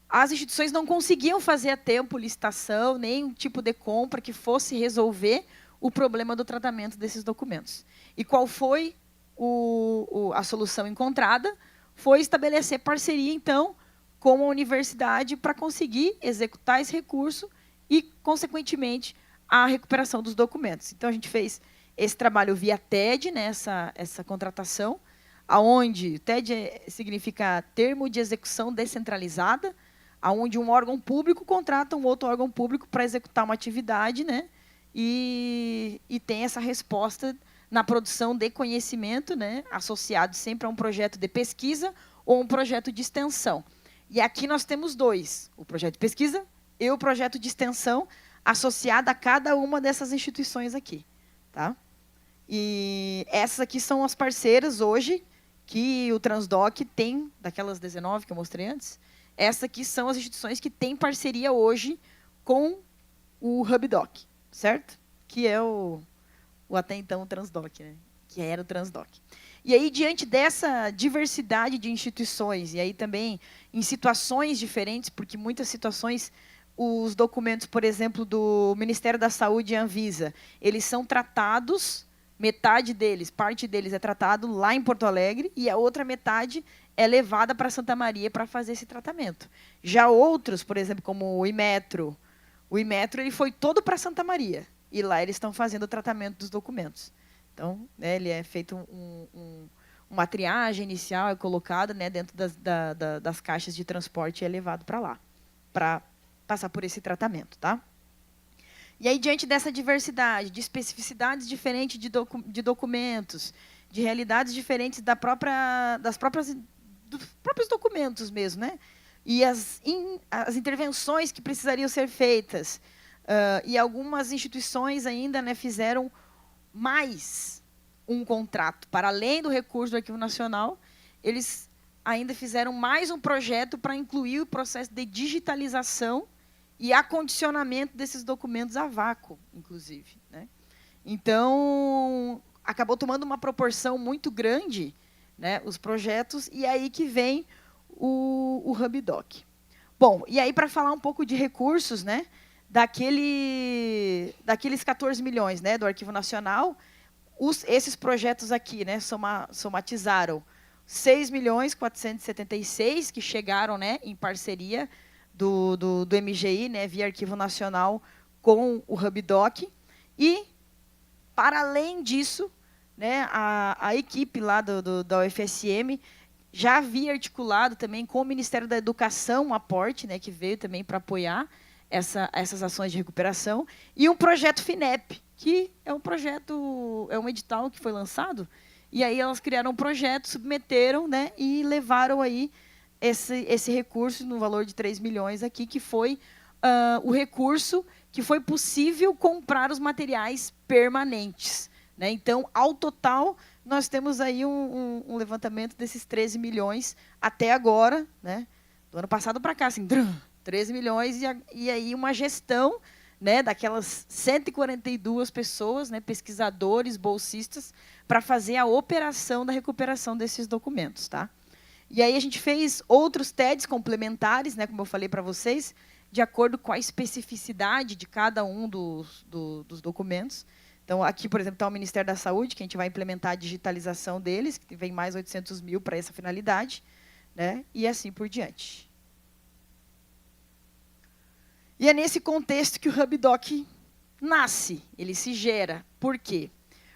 As instituições não conseguiam fazer a tempo licitação, nem um tipo de compra que fosse resolver o problema do tratamento desses documentos. E qual foi a solução encontrada? Foi estabelecer parceria, então, com a universidade para conseguir executar esse recurso e, consequentemente, a recuperação dos documentos. Então, a gente fez esse trabalho via TED, né, essa contratação, onde TED significa Termo de Execução Descentralizada, onde um órgão público contrata um outro órgão público para executar uma atividade, né? E tem essa resposta na produção de conhecimento, né? Associado sempre a um projeto de pesquisa ou um projeto de extensão. E aqui nós temos dois, o projeto de pesquisa e o projeto de extensão, associado a cada uma dessas instituições aqui. Tá? E essas aqui são as parceiras hoje que o Transdoc tem, daquelas 19 que eu mostrei antes, essas aqui são as instituições que têm parceria hoje com o HubDoc, certo? Que é o até então o Transdoc, né? Que era o Transdoc. E aí, diante dessa diversidade de instituições, e aí também em situações diferentes, porque muitas situações, os documentos, por exemplo, do Ministério da Saúde e Anvisa, eles são tratados, metade deles, parte deles é tratado lá em Porto Alegre, e a outra metade é levada para Santa Maria para fazer esse tratamento. Já outros, por exemplo, como o Inmetro ele foi todo para Santa Maria, e lá eles estão fazendo o tratamento dos documentos. Então, né, ele é feito uma triagem inicial, é colocada, né, dentro das caixas de transporte e é levado para lá, para passar por esse tratamento. Tá? E aí, diante dessa diversidade, de especificidades diferentes de documentos, de realidades diferentes dos próprios documentos mesmo, né? E as intervenções que precisariam ser feitas, e algumas instituições ainda, né, fizeram mais um contrato. Para além do recurso do Arquivo Nacional, eles ainda fizeram mais um projeto para incluir o processo de digitalização e acondicionamento desses documentos a vácuo, inclusive. Né? Então, acabou tomando uma proporção muito grande, né, os projetos, e aí que vem o HubDoc. Bom, e aí, para falar um pouco de recursos, né, daqueles 14 milhões, né, do Arquivo Nacional, esses projetos aqui, né, somatizaram 6.476.000 que chegaram, né, em parceria do MGI, né, via Arquivo Nacional, com o HubDoc. E, para além disso, né, a equipe lá da UFSM já havia articulado também com o Ministério da Educação um aporte, né, que veio também para apoiar essas ações de recuperação, e um projeto FINEP, que é um edital que foi lançado, e aí elas criaram um projeto, submeteram, né, e levaram aí esse recurso no valor de 3 milhões aqui, que foi o recurso que foi possível comprar os materiais permanentes. Né? Então, ao total, nós temos aí um levantamento desses 13 milhões até agora, né? Do ano passado para cá, assim, 13 milhões, e aí uma gestão, né, daquelas 142 pessoas, né, pesquisadores, bolsistas, para fazer a operação da recuperação desses documentos. Tá? E aí a gente fez outros TEDs complementares, né, como eu falei para vocês, de acordo com a especificidade de cada um dos documentos. Então, aqui, por exemplo, está o Ministério da Saúde, que a gente vai implementar a digitalização deles, que vem mais 800 mil para essa finalidade, né, e assim por diante. E é nesse contexto que o HubDoc nasce, ele se gera. Por quê?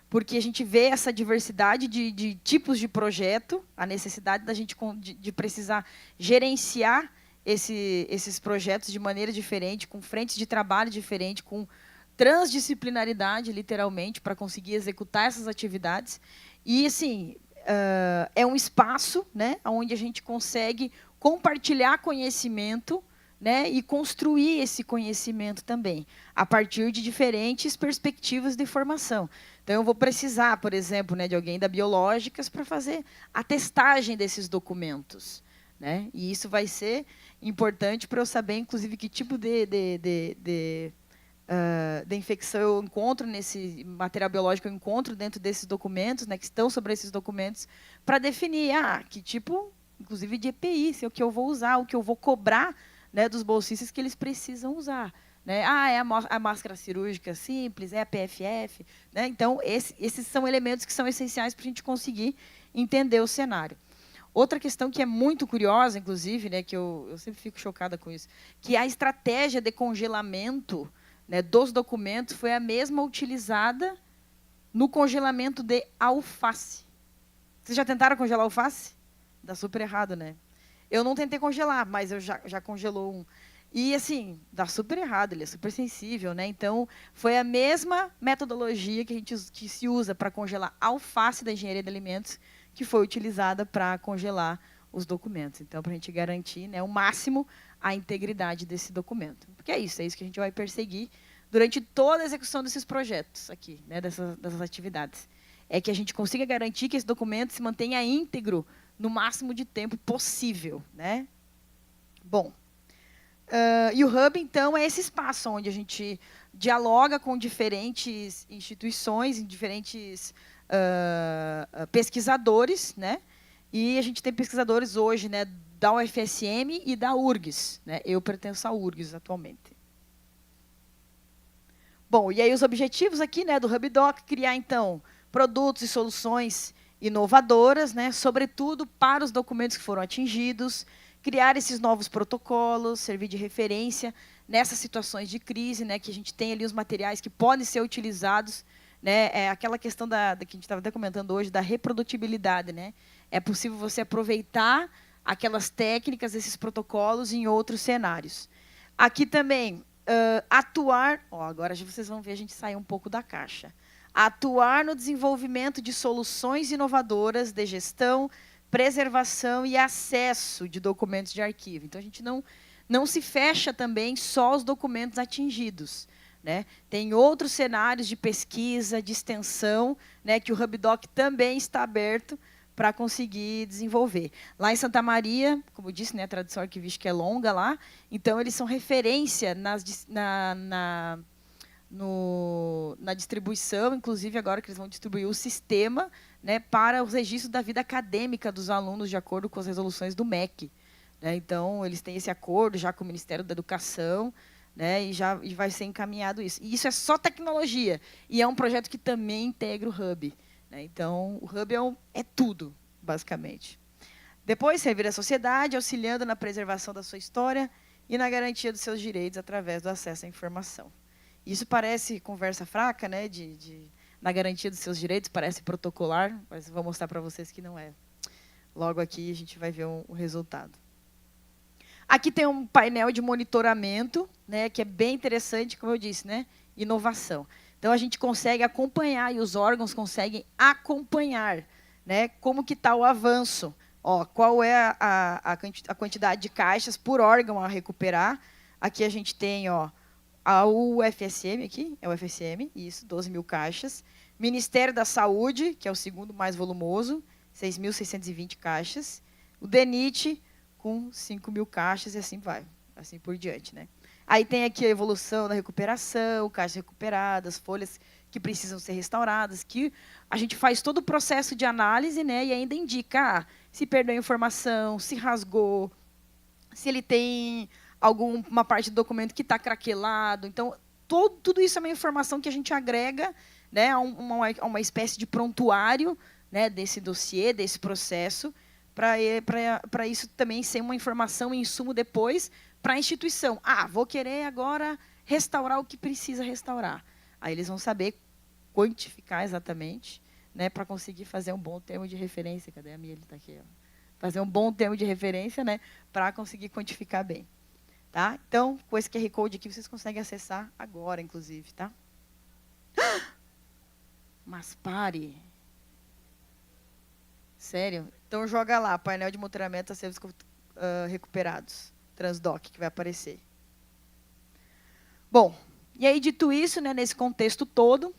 Porque a gente vê essa diversidade de tipos de projeto, a necessidade da gente de precisar gerenciar esses projetos de maneira diferente, com frentes de trabalho diferente, com transdisciplinaridade, literalmente, para conseguir executar essas atividades. E, assim, é um espaço, né, onde a gente consegue compartilhar conhecimento, né, e construir esse conhecimento também, a partir de diferentes perspectivas de formação. Então, eu vou precisar, por exemplo, né, de alguém da Biológicas para fazer a testagem desses documentos. Né? E isso vai ser importante para eu saber, inclusive, que tipo de infecção eu encontro nesse material biológico, eu encontro dentro desses documentos, né, que estão sobre esses documentos, para definir que tipo, inclusive, de EPI, se é o que eu vou usar, o que eu vou cobrar, né, dos bolsistas que eles precisam usar. Né? É a máscara cirúrgica simples, é a PFF. Né? Então, esses são elementos que são essenciais para a gente conseguir entender o cenário. Outra questão que é muito curiosa, inclusive, né, que eu sempre fico chocada com isso, que a estratégia de congelamento, né, dos documentos foi a mesma utilizada no congelamento de alface. Vocês já tentaram congelar alface? Dá super errado, né? Eu não tentei congelar, mas eu já congelou um. E, assim, dá super errado, ele é super sensível, né? Então, foi a mesma metodologia que se usa para congelar a alface da engenharia de alimentos que foi utilizada para congelar os documentos. Então, para a gente garantir, né, o máximo a integridade desse documento. Porque é isso que a gente vai perseguir durante toda a execução desses projetos aqui, né, dessas atividades. É que a gente consiga garantir que esse documento se mantenha íntegro no máximo de tempo possível, né? Bom, e o Hub, então, é esse espaço onde a gente dialoga com diferentes instituições, diferentes pesquisadores, né? E a gente tem pesquisadores hoje, né, da UFSM e da URGS, né? Eu pertenço à URGS atualmente. Bom, e aí os objetivos aqui, né, do HubDoc, criar, então, produtos e soluções inovadoras, né, sobretudo para os documentos que foram atingidos, criar esses novos protocolos, servir de referência nessas situações de crise, né, que a gente tem ali os materiais que podem ser utilizados, né, aquela questão que a gente estava até comentando hoje, da reprodutibilidade, né, é possível você aproveitar aquelas técnicas, esses protocolos em outros cenários. Aqui também, atuar, agora vocês vão ver a gente sair um pouco da caixa, atuar no desenvolvimento de soluções inovadoras de gestão, preservação e acesso de documentos de arquivo. Então, a gente não se fecha também só aos documentos atingidos, né? Tem outros cenários de pesquisa, de extensão, né, que o HubDoc também está aberto para conseguir desenvolver. Lá em Santa Maria, como eu disse, né, a tradição arquivística é longa lá, então eles são referência na distribuição, inclusive agora que eles vão distribuir o sistema, né, para os registros da vida acadêmica dos alunos, de acordo com as resoluções do MEC. Né? Então, eles têm esse acordo já com o Ministério da Educação, né, e vai ser encaminhado isso. E isso é só tecnologia, e é um projeto que também integra o Hub. Né? Então, o Hub é tudo, basicamente. Depois, servir a sociedade, auxiliando na preservação da sua história e na garantia dos seus direitos através do acesso à informação. Isso parece conversa fraca, né, na garantia dos seus direitos, parece protocolar, mas vou mostrar para vocês que não é. Logo aqui a gente vai ver um resultado. Aqui tem um painel de monitoramento, né, que é bem interessante, como eu disse, né, inovação. Então, a gente consegue acompanhar, e os órgãos conseguem acompanhar, né, como que está o avanço. Qual é a quantidade de caixas por órgão a recuperar. Aqui a gente tem a UFSM, aqui, é o UFSM, isso, 12 mil caixas. Ministério da Saúde, que é o segundo mais volumoso, 6.620 caixas. O DENIT, com 5 mil caixas, e assim vai, assim por diante. Né? Aí tem aqui a evolução da recuperação, caixas recuperadas, folhas que precisam ser restauradas, que a gente faz todo o processo de análise, né, e ainda indica se perdeu a informação, se rasgou, se ele tem alguma parte do documento que está craquelado. Então, tudo isso é uma informação que a gente agrega, né, a uma espécie de prontuário, né, desse dossiê, desse processo, para isso também ser uma informação e insumo depois para a instituição. Vou querer agora restaurar o que precisa restaurar. Aí eles vão saber quantificar exatamente, né, para conseguir fazer um bom termo de referência. Cadê a minha? Ele está aqui. Fazer um bom termo de referência, né, para conseguir quantificar bem. Tá? Então, com esse QR Code aqui, vocês conseguem acessar agora, inclusive. Tá? Mas pare. Sério? Então, joga lá, painel de monitoramento a serviços recuperados. Transdoc, que vai aparecer. Bom, e aí, dito isso, né, nesse contexto todo,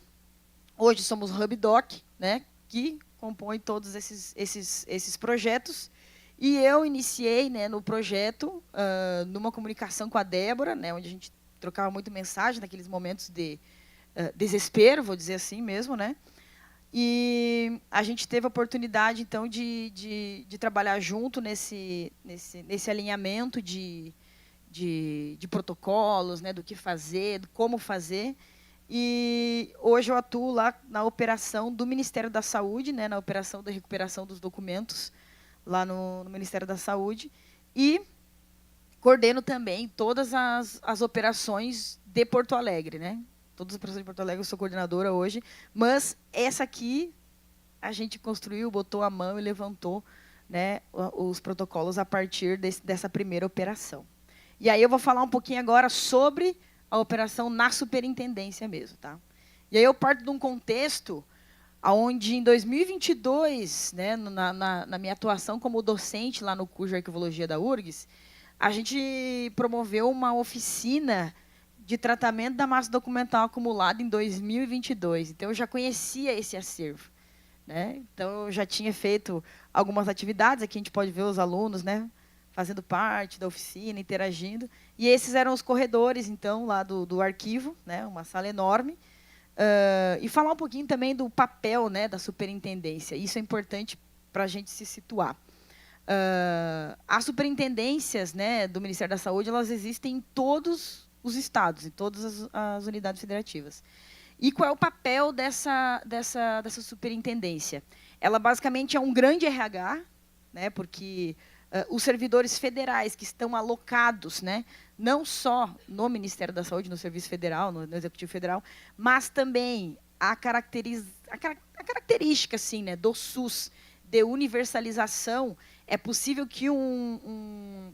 hoje somos o HubDoc, né, que compõe todos esses projetos. E eu iniciei, né, no projeto, numa comunicação com a Débora, né, onde a gente trocava muito mensagem naqueles momentos de desespero, vou dizer assim mesmo, né? E a gente teve a oportunidade, então, de trabalhar junto nesse alinhamento de protocolos, né, do que fazer, do como fazer. E hoje eu atuo lá na operação do Ministério da Saúde, né, na operação da recuperação dos documentos, lá no Ministério da Saúde, e coordeno também todas as operações de Porto Alegre, né? Todas as operações de Porto Alegre, eu sou coordenadora hoje, mas essa aqui a gente construiu, botou a mão e levantou né, os protocolos a partir dessa primeira operação. E aí eu vou falar um pouquinho agora sobre a operação na superintendência mesmo. Tá? E aí eu parto de um contexto onde, em 2022, né, na minha atuação como docente lá no curso de Arquivologia da URGS, a gente promoveu uma oficina de tratamento da massa documental acumulada em 2022. Então, eu já conhecia esse acervo. Né? Então, eu já tinha feito algumas atividades, aqui a gente pode ver os alunos, né, fazendo parte da oficina, interagindo. E esses eram os corredores, então, lá do arquivo, né, uma sala enorme. E falar um pouquinho também do papel, né, da superintendência. Isso é importante para a gente se situar. As superintendências, né, do Ministério da Saúde, elas existem em todos os estados, em todas as unidades federativas. E qual é o papel dessa superintendência? Ela, basicamente, é um grande RH, né, porque os servidores federais que estão alocados, né, não só no Ministério da Saúde, no Serviço Federal, no Executivo Federal, mas também a característica assim, né, do SUS, de universalização, é possível que um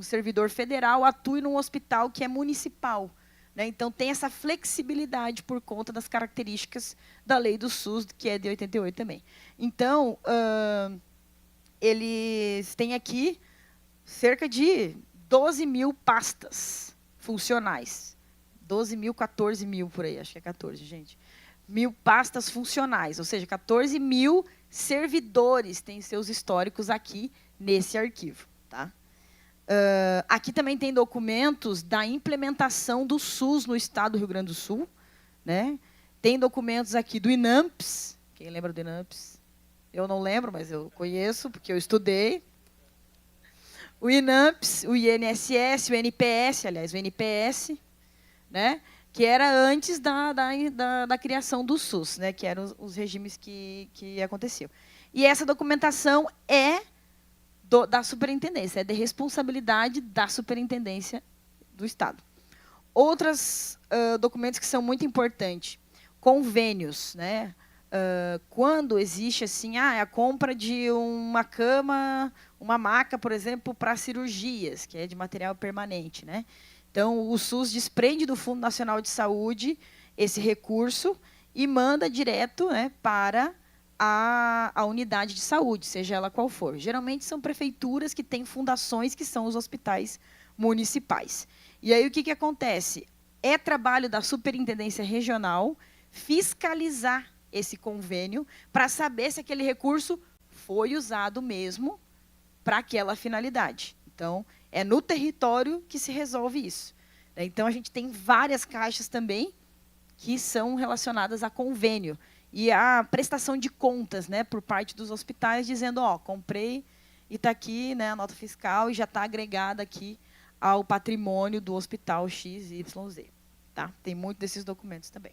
servidor federal atue num hospital que é municipal. Né? Então, tem essa flexibilidade por conta das características da lei do SUS, que é de 88 também. Então, eles têm aqui cerca de 12 mil pastas funcionais. 12 mil, 14 mil por aí, acho que é 14, gente. 1.000 pastas funcionais, ou seja, 14 mil servidores têm seus históricos aqui nesse arquivo. Tá? Aqui também tem documentos da implementação do SUS no estado do Rio Grande do Sul. Né? Tem documentos aqui do INAMPS. Quem lembra do INAMPS? Eu não lembro, mas eu conheço, porque eu estudei. O INAMPS, o INSS, o NPS, aliás, o NPS, né? Que era antes da criação do SUS, né? Que eram os regimes que aconteciam. E essa documentação é da superintendência, é de responsabilidade da superintendência do Estado. Outros documentos que são muito importantes, convênios, né? Quando existe assim, a compra de uma cama, uma maca, por exemplo, para cirurgias, que é de material permanente. Né? Então, o SUS desprende do Fundo Nacional de Saúde esse recurso e manda direto, né, para a unidade de saúde, seja ela qual for. Geralmente, são prefeituras que têm fundações, que são os hospitais municipais. E aí, o que acontece? É trabalho da superintendência regional fiscalizar esse convênio para saber se aquele recurso foi usado mesmo para aquela finalidade. Então, é no território que se resolve isso. Então, a gente tem várias caixas também que são relacionadas a convênio e a prestação de contas, né, por parte dos hospitais, dizendo, comprei e está aqui, né, a nota fiscal e já está agregada aqui ao patrimônio do hospital XYZ. Tá? Tem muito desses documentos também.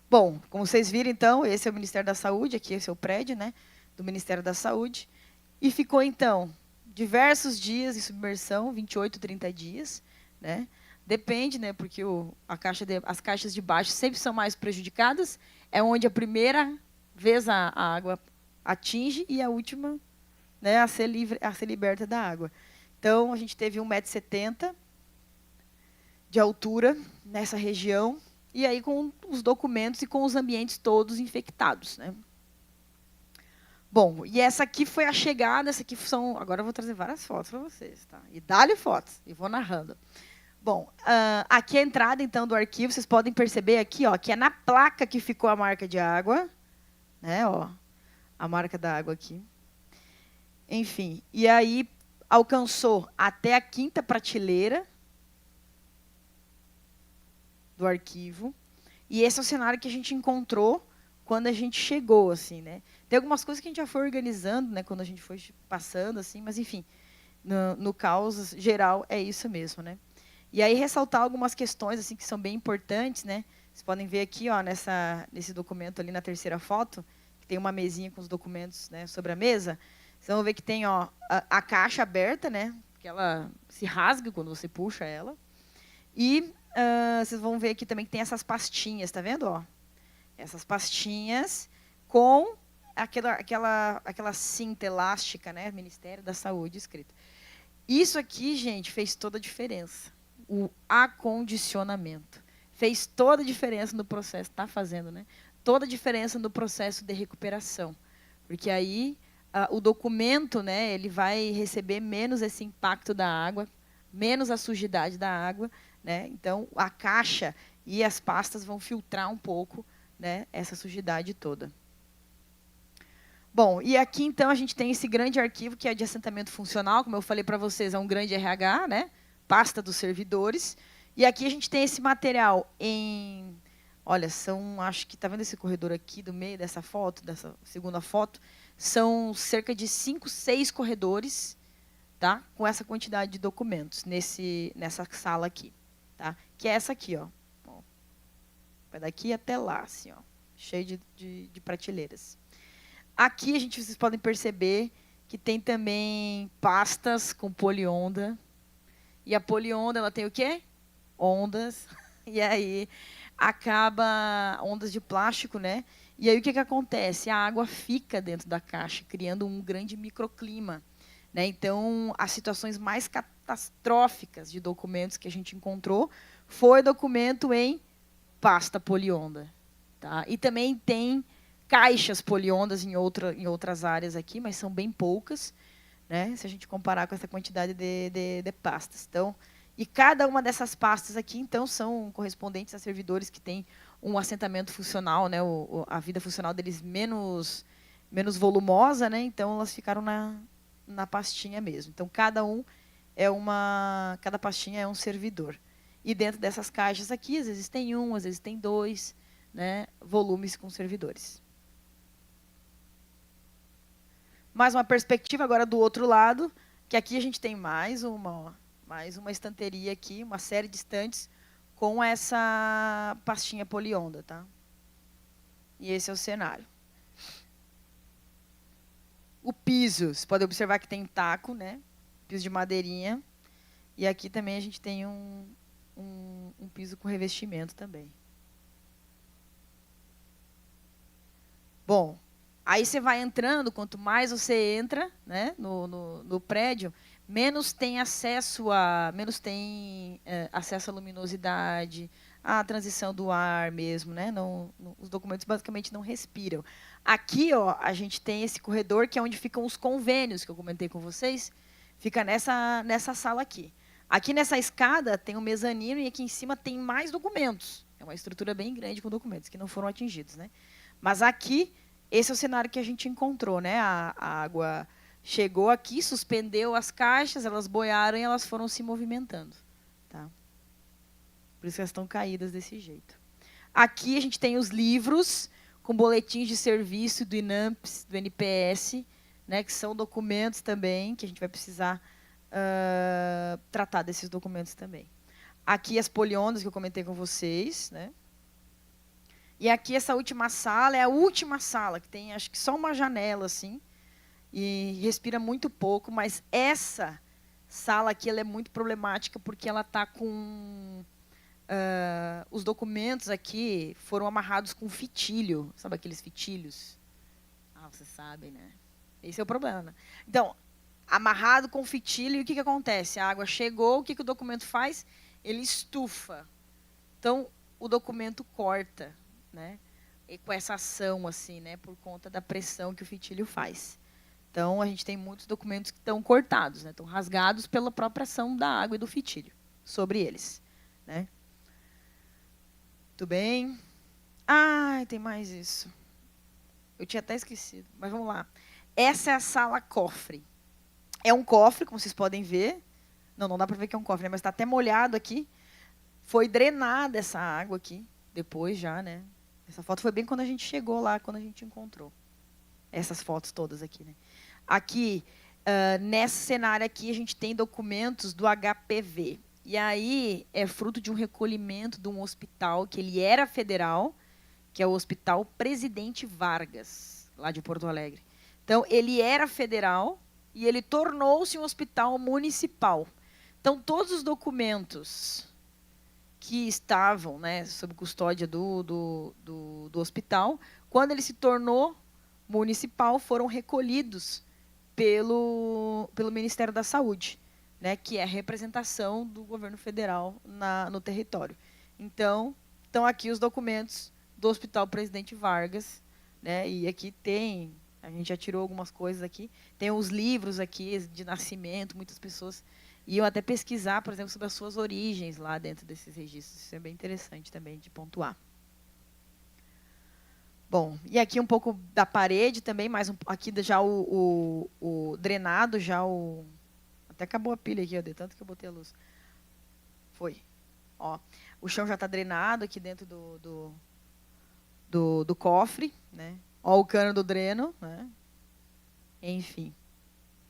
Bom, como vocês viram, então, esse é o Ministério da Saúde, aqui esse é o prédio, né, do Ministério da Saúde, e ficou, então, diversos dias em submersão, 28, 30 dias, né? Depende, né, porque as caixas de baixo sempre são mais prejudicadas, é onde a primeira vez a água atinge e a última, né, a ser liberta da água. Então, a gente teve 1,70 m de altura nessa região, e aí com os documentos e com os ambientes todos infectados. Né? Bom, e essa aqui foi a chegada, essa aqui são... Agora eu vou trazer várias fotos para vocês. Tá? E dá-lhe fotos, e vou narrando. Bom, aqui é a entrada, então, do arquivo. Vocês podem perceber aqui, que é na placa que ficou a marca de água. Né? A marca da água aqui. Enfim, e aí alcançou até a 5ª prateleira do arquivo. E esse é o cenário que a gente encontrou quando a gente chegou, assim, né? Tem algumas coisas que a gente já foi organizando, né, quando a gente foi passando, assim, mas enfim, no caos geral é isso mesmo, né? E aí ressaltar algumas questões assim que são bem importantes, né? Vocês podem ver aqui, nesse documento ali na terceira foto, que tem uma mesinha com os documentos, né, sobre a mesa. Vocês vão ver que tem, a caixa aberta, né? Que ela se rasga quando você puxa ela. E vocês vão ver aqui também que tem essas pastinhas, tá vendo? Essas pastinhas com aquela cinta elástica, né? Ministério da Saúde escrito. Isso aqui, gente, fez toda a diferença. O acondicionamento. Fez toda a diferença no processo, está fazendo, né? Toda a diferença no processo de recuperação. Porque aí o documento, né, ele vai receber menos esse impacto da água, menos a sujidade da água, né? Então, a caixa e as pastas vão filtrar um pouco, né, essa sujidade toda. Bom, e aqui, então, a gente tem esse grande arquivo, que é de assentamento funcional, como eu falei para vocês, é um grande RH, né? Pasta dos servidores. E aqui a gente tem esse material em... Olha, acho que está vendo esse corredor aqui do meio dessa foto, dessa segunda foto? São cerca de 5, 6 corredores, tá? Com essa quantidade de documentos nessa sala aqui, tá? Que é essa aqui, ó. Vai daqui até lá, assim, ó, cheio de prateleiras. Aqui vocês podem perceber que tem também pastas com polionda. E a polionda, ela tem o quê? Ondas. E aí acaba ondas de plástico, né? E aí o que acontece? A água fica dentro da caixa, criando um grande microclima, né? Então, as situações mais catastróficas de documentos que a gente encontrou foi documento em pasta polionda, tá? E também tem caixas poliondas em outras áreas aqui, mas são bem poucas, né? Se a gente comparar com essa quantidade de pastas. Então, e cada uma dessas pastas aqui, então, são correspondentes a servidores que têm um assentamento funcional, né? A vida funcional deles menos volumosa, né? Então, elas ficaram na pastinha mesmo. Então, cada pastinha é um servidor. E dentro dessas caixas aqui, às vezes tem um, às vezes tem 2, né? Volumes com servidores. Mais uma perspectiva agora do outro lado, que aqui a gente tem mais uma estanteria aqui, uma série de estantes com essa pastinha polionda, tá? E esse é o cenário. O piso, você pode observar que tem taco, né? Piso de madeirinha. E aqui também a gente tem um piso com revestimento também. Bom, aí você vai entrando, quanto mais você entra, né, no prédio, menos tem acesso à luminosidade, à transição do ar mesmo, né? Os documentos basicamente não respiram. Aqui, ó, a gente tem esse corredor que é onde ficam os convênios que eu comentei com vocês, fica nessa sala aqui. Aqui nessa escada tem um mezanino e aqui em cima tem mais documentos. É uma estrutura bem grande com documentos que não foram atingidos, né? Mas aqui, esse é o cenário que a gente encontrou, né? A água chegou aqui, suspendeu as caixas, elas boiaram e elas foram se movimentando, tá? Por isso que elas estão caídas desse jeito. Aqui a gente tem os livros com boletins de serviço do INAMPS, do NPS, né? Que são documentos também que a gente vai precisar tratar desses documentos também. Aqui as poliondas que eu comentei com vocês, né? E aqui essa última sala é a última sala, que tem acho que só uma janela, assim, e respira muito pouco, mas essa sala aqui ela é muito problemática porque ela está com... os documentos aqui foram amarrados com fitilho, sabe aqueles fitilhos? Ah, vocês sabem, né? Esse é o problema, né? Então, amarrado com fitilho, e o que acontece? A água chegou, o que o documento faz? Ele estufa. Então, o documento corta, né? E com essa ação, assim, né? Por conta da pressão que o fitilho faz. Então, a gente tem muitos documentos que estão cortados, né? Estão rasgados pela própria ação da água e do fitilho sobre eles, né? Tudo bem? Ah, tem mais isso. Eu tinha até esquecido, mas vamos lá. Essa é a sala cofre. É um cofre, como vocês podem ver. Não dá para ver que é um cofre, né? Mas está até molhado aqui. Foi drenada essa água aqui, depois já, né? Essa foto foi bem quando a gente chegou lá, quando a gente encontrou. Essas fotos todas aqui, né? Aqui, nesse cenário aqui, a gente tem documentos do HPV. E aí é fruto de um recolhimento de um hospital que ele era federal, que é o Hospital Presidente Vargas, lá de Porto Alegre. Então, ele era federal e ele tornou-se um hospital municipal. Então, todos os documentos que estavam, né, sob custódia do hospital, quando ele se tornou municipal foram recolhidos pelo Ministério da Saúde, né, que é a representação do governo federal no território. Então, estão aqui os documentos do Hospital Presidente Vargas, né, e aqui tem, a gente já tirou algumas coisas aqui, tem os livros aqui de nascimento, muitas pessoas iam até pesquisar, por exemplo, sobre as suas origens lá dentro desses registros. Isso é bem interessante também de pontuar. Bom, e aqui um pouco da parede também, mas aqui já o drenado, já o... Até acabou a pilha aqui, ó, de tanto que eu botei a luz. Foi. Ó, o chão já está drenado aqui dentro do cofre, né? Ó, o cano do dreno, né? Enfim,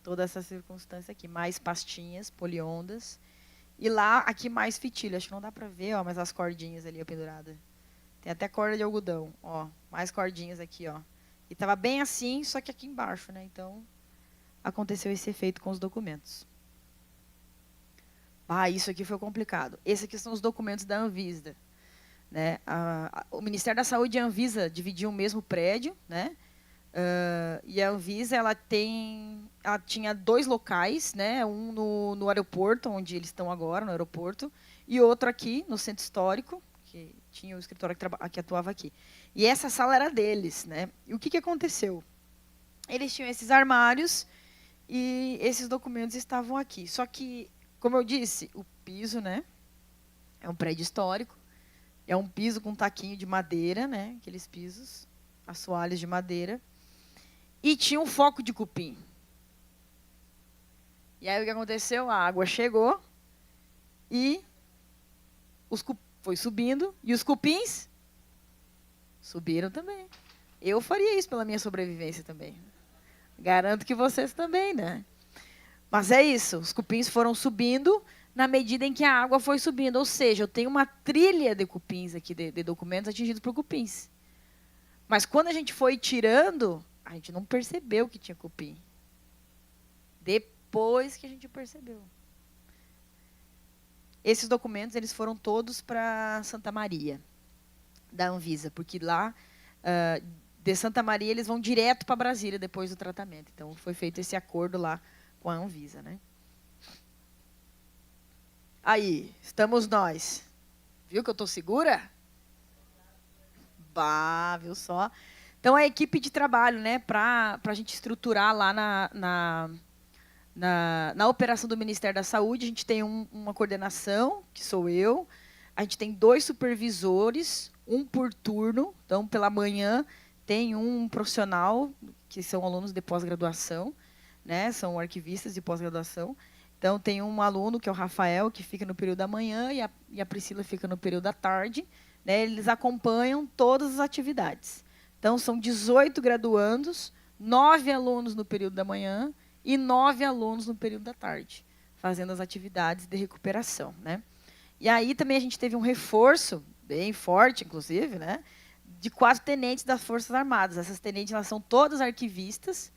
toda essa circunstância aqui. Mais pastinhas, poliondas. E lá, aqui mais fitilho. Acho que não dá para ver, ó, mas as cordinhas ali, ó, penduradas. Tem até corda de algodão, ó, mais cordinhas aqui, ó. E estava bem assim, só que aqui embaixo, né? Então, aconteceu esse efeito com os documentos. Ah, isso aqui foi complicado. Esses aqui são os documentos da Anvisa, né? O Ministério da Saúde e a Anvisa dividiam o mesmo prédio, né? E a Anvisa ela tinha 2 locais, né? Um no aeroporto, onde eles estão agora, no aeroporto, e outro aqui no centro histórico, que tinha o escritório que atuava aqui. E essa sala era deles, né? E o que aconteceu? Eles tinham esses armários e esses documentos estavam aqui. Só que, como eu disse, o piso, né? É um prédio histórico. É um piso com taquinho de madeira, né? Aqueles pisos, assoalhos de madeira. E tinha um foco de cupim. E aí o que aconteceu? A água chegou e foi subindo, e os cupins subiram também. Eu faria isso pela minha sobrevivência também. Garanto que vocês também, né? Mas é isso, os cupins foram subindo na medida em que a água foi subindo. Ou seja, eu tenho uma trilha de cupins aqui, de documentos atingidos por cupins. Mas quando a gente foi tirando, a gente não percebeu que tinha cupim. Depois que a gente percebeu. Esses documentos eles foram todos para Santa Maria, da Anvisa, porque lá, de Santa Maria, eles vão direto para Brasília depois do tratamento. Então, foi feito esse acordo lá com a Anvisa, né? Aí, estamos nós. Viu que eu estou segura? Bah, viu só? Então, a equipe de trabalho, né, para a gente estruturar lá na operação do Ministério da Saúde, a gente tem uma coordenação, que sou eu, a gente tem 2 supervisores, um por turno, então, pela manhã, tem um profissional, que são alunos de pós-graduação, né, são arquivistas de pós-graduação. Então, tem um aluno, que é o Rafael, que fica no período da manhã, e a Priscila fica no período da tarde. Né, eles acompanham todas as atividades. Então, são 18 graduandos, 9 alunos no período da manhã, e 9 alunos no período da tarde, fazendo as atividades de recuperação. Né? E aí também a gente teve um reforço, bem forte, inclusive, né, de 4 tenentes das Forças Armadas. Essas tenentes elas são todas arquivistas.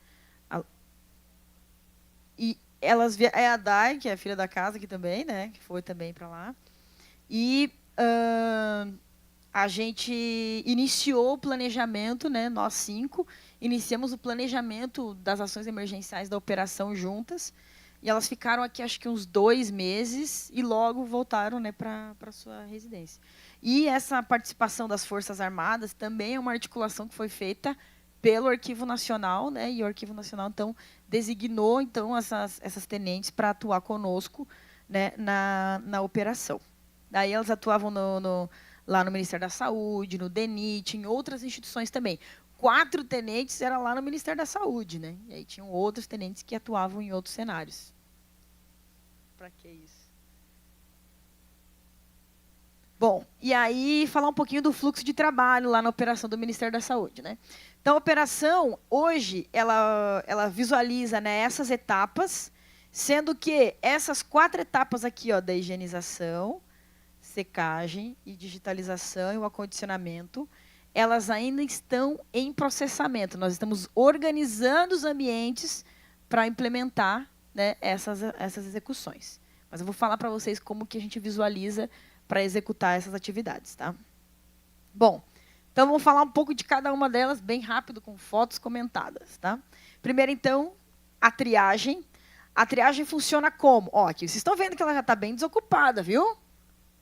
E elas é a Dai, que é a filha da casa aqui também, né, que foi também para lá. E a gente iniciou o planejamento, né, nós 5, iniciamos o planejamento das ações emergenciais da operação juntas, e elas ficaram aqui, acho que uns 2 meses, e logo voltaram, né, para a sua residência. E essa participação das Forças Armadas também é uma articulação que foi feita pelo Arquivo Nacional, né, e o Arquivo Nacional, então, designou então, essas tenentes para atuar conosco, né, na operação. Daí elas atuavam lá no Ministério da Saúde, no DENIT, em outras instituições também. 4 tenentes eram lá no Ministério da Saúde, né? E aí tinham outros tenentes que atuavam em outros cenários. Para que isso? Bom, e aí falar um pouquinho do fluxo de trabalho lá na operação do Ministério da Saúde, né? Então, a operação, hoje, ela visualiza, né, essas etapas, sendo que essas 4 etapas aqui, ó, da higienização, secagem e digitalização e o acondicionamento, elas ainda estão em processamento. Nós estamos organizando os ambientes para implementar, né, essas execuções. Mas eu vou falar para vocês como que a gente visualiza para executar essas atividades. Tá? Bom, Então, vamos falar um pouco de cada uma delas, bem rápido, com fotos comentadas. Tá? Primeiro, então, a triagem. A triagem funciona como? Ó, aqui, vocês estão vendo que ela já está bem desocupada, viu?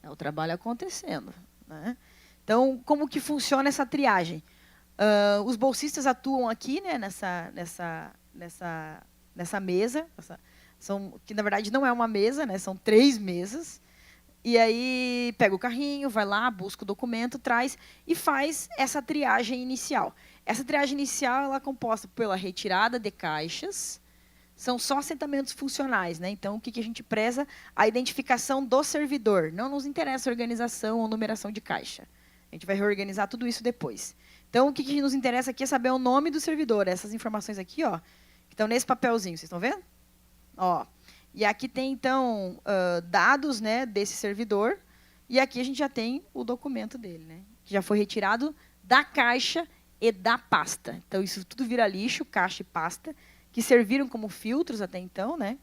É o trabalho acontecendo. Né? Então, como que funciona essa triagem? Os bolsistas atuam aqui, né, nessa mesa, que, na verdade, não é uma mesa, né, são 3 mesas. E aí pega o carrinho, vai lá, busca o documento, traz e faz essa triagem inicial. Essa triagem inicial ela é composta pela retirada de caixas, são só assentamentos funcionais. Né? Então, o que a gente preza? A identificação do servidor. Não nos interessa a organização ou numeração de caixa. A gente vai reorganizar tudo isso depois. Então, o que nos interessa aqui é saber o nome do servidor. Essas informações aqui, ó, que estão nesse papelzinho. Vocês estão vendo? Ó. E aqui tem, então, dados, né, desse servidor. E aqui a gente já tem o documento dele, né, que já foi retirado da caixa e da pasta. Então, isso tudo vira lixo, caixa e pasta, que serviram como filtros até então. Né?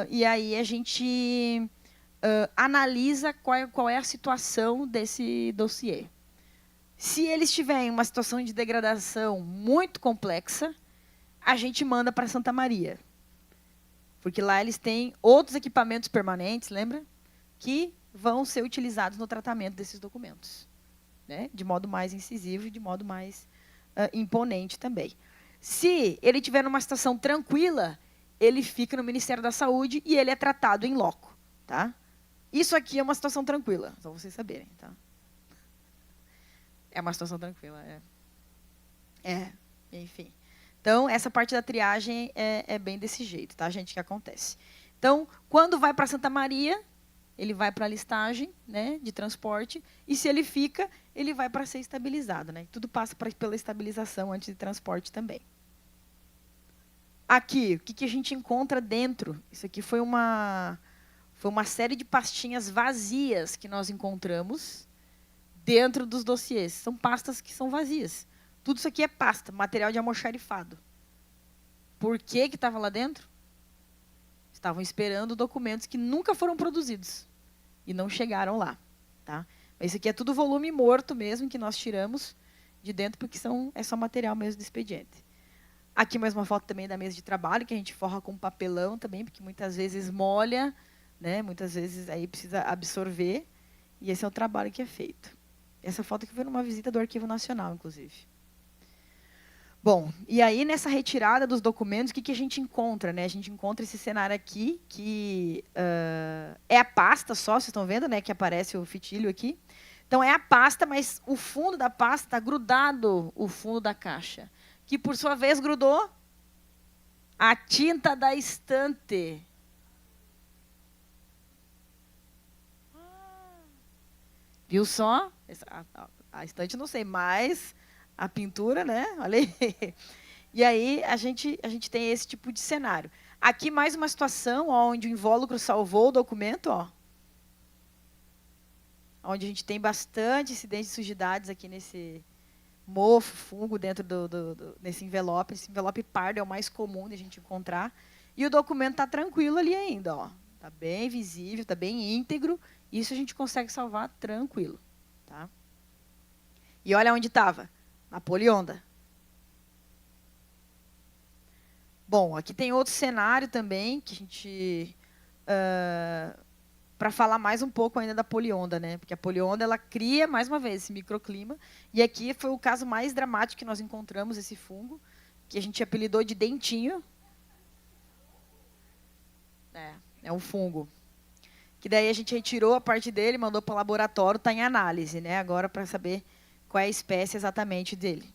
E aí a gente analisa qual é a situação desse dossiê. Se ele estiver em uma situação de degradação muito complexa, a gente manda para Santa Maria. Porque lá eles têm outros equipamentos permanentes, lembra? Que vão ser utilizados no tratamento desses documentos. Né? De modo mais incisivo e de modo mais imponente também. Se ele estiver numa situação tranquila, ele fica no Ministério da Saúde e ele é tratado em loco. Tá? Isso aqui é uma situação tranquila, só vocês saberem. Tá? É uma situação tranquila. Enfim. Então, essa parte da triagem é bem desse jeito, tá, gente, que acontece. Então, quando vai para Santa Maria, ele vai para a listagem, né, de transporte, e se ele fica, ele vai para ser estabilizado. Né? Tudo passa pela estabilização antes de transporte também. Aqui, o que a gente encontra dentro? Isso aqui foi uma série de pastinhas vazias que nós encontramos dentro dos dossiês. São pastas que são vazias. Tudo isso aqui é pasta, material de almoxarifado. Por que estava lá dentro? Estavam esperando documentos que nunca foram produzidos e não chegaram lá. Tá? Mas isso aqui é tudo volume morto mesmo, que nós tiramos de dentro, porque é só material mesmo do expediente. Aqui mais uma foto também da mesa de trabalho, que a gente forra com papelão também, porque muitas vezes molha, né? Muitas vezes aí precisa absorver, e esse é o trabalho que é feito. Essa foto aqui foi numa visita do Arquivo Nacional, inclusive. Bom, e aí nessa retirada dos documentos, o que a gente encontra? Né? A gente encontra esse cenário aqui, que é a pasta só, vocês estão vendo, né, que aparece o fitilho aqui. Então, é a pasta, mas o fundo da pasta está grudado o fundo da caixa, que, por sua vez, grudou a tinta da estante. Viu só? A estante não sei, mas a pintura, né? Olha aí. E aí a gente tem esse tipo de cenário. Aqui mais uma situação onde o invólucro salvou o documento, ó. Onde a gente tem bastante incidência de sujidades aqui nesse mofo, fungo dentro nesse envelope. Esse envelope pardo é o mais comum de a gente encontrar. E o documento está tranquilo ali ainda, ó. Está bem visível, está bem íntegro. Isso a gente consegue salvar tranquilo. Tá? E olha onde estava. Na polionda. Bom, aqui tem outro cenário também, que a gente... para falar mais um pouco ainda da polionda, né? Porque a polionda ela cria, mais uma vez, esse microclima. E aqui foi o caso mais dramático que nós encontramos, esse fungo, que a gente apelidou de dentinho. É um fungo. Que daí a gente retirou a parte dele, mandou para o laboratório, está em análise, né? Agora para saber qual é a espécie exatamente dele.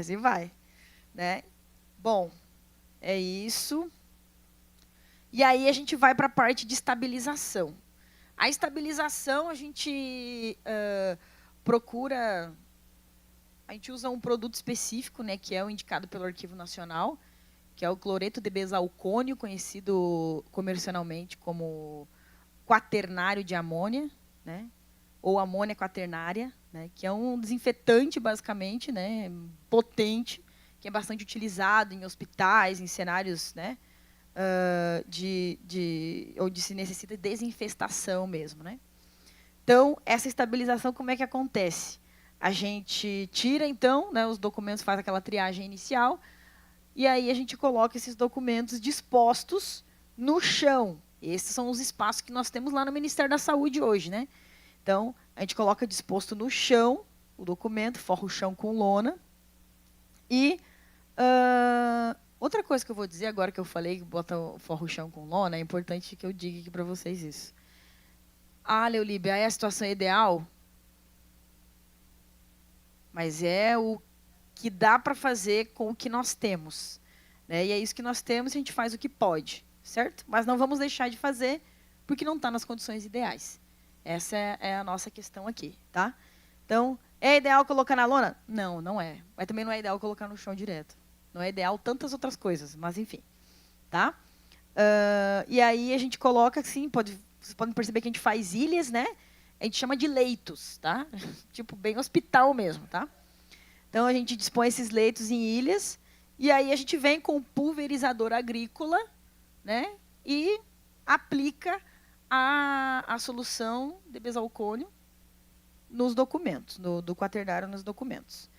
Assim vai. Né? Bom, é isso. E aí a gente vai para a parte de estabilização. A estabilização a gente procura... A gente usa um produto específico, né, que é o indicado pelo Arquivo Nacional, que é o cloreto de besalcônio, conhecido comercialmente como quaternário de amônia, né, ou amônia quaternária, né, que é um desinfetante, basicamente, né, potente, que é bastante utilizado em hospitais, em cenários, né, onde se necessita desinfestação mesmo. Né. Então, essa estabilização, como é que acontece? A gente tira, então, né, os documentos, faz aquela triagem inicial, e aí a gente coloca esses documentos dispostos no chão. Esses são os espaços que nós temos lá no Ministério da Saúde hoje, né? Então, a gente coloca disposto no chão o documento, forra o chão com lona. E outra coisa que eu vou dizer agora que eu falei que forra o chão com lona, é importante que eu diga aqui para vocês isso. Leolíbia, é a situação ideal? Mas é o que dá para fazer com o que nós temos. Né? E é isso que nós temos, a gente faz o que pode, certo? Mas não vamos deixar de fazer porque não está nas condições ideais. Essa é a nossa questão aqui, tá? Então, é ideal colocar na lona? Não, não é. Mas também não é ideal colocar no chão direto. Não é ideal tantas outras coisas, mas enfim, tá? E aí a gente coloca, assim, vocês podem perceber que a gente faz ilhas, né? A gente chama de leitos, tá? Tipo, bem hospital mesmo, tá? Então, a gente dispõe esses leitos em ilhas, e aí a gente vem com o pulverizador agrícola, né? E aplica a solução de besalcônio nos documentos, do quaternário nos documentos.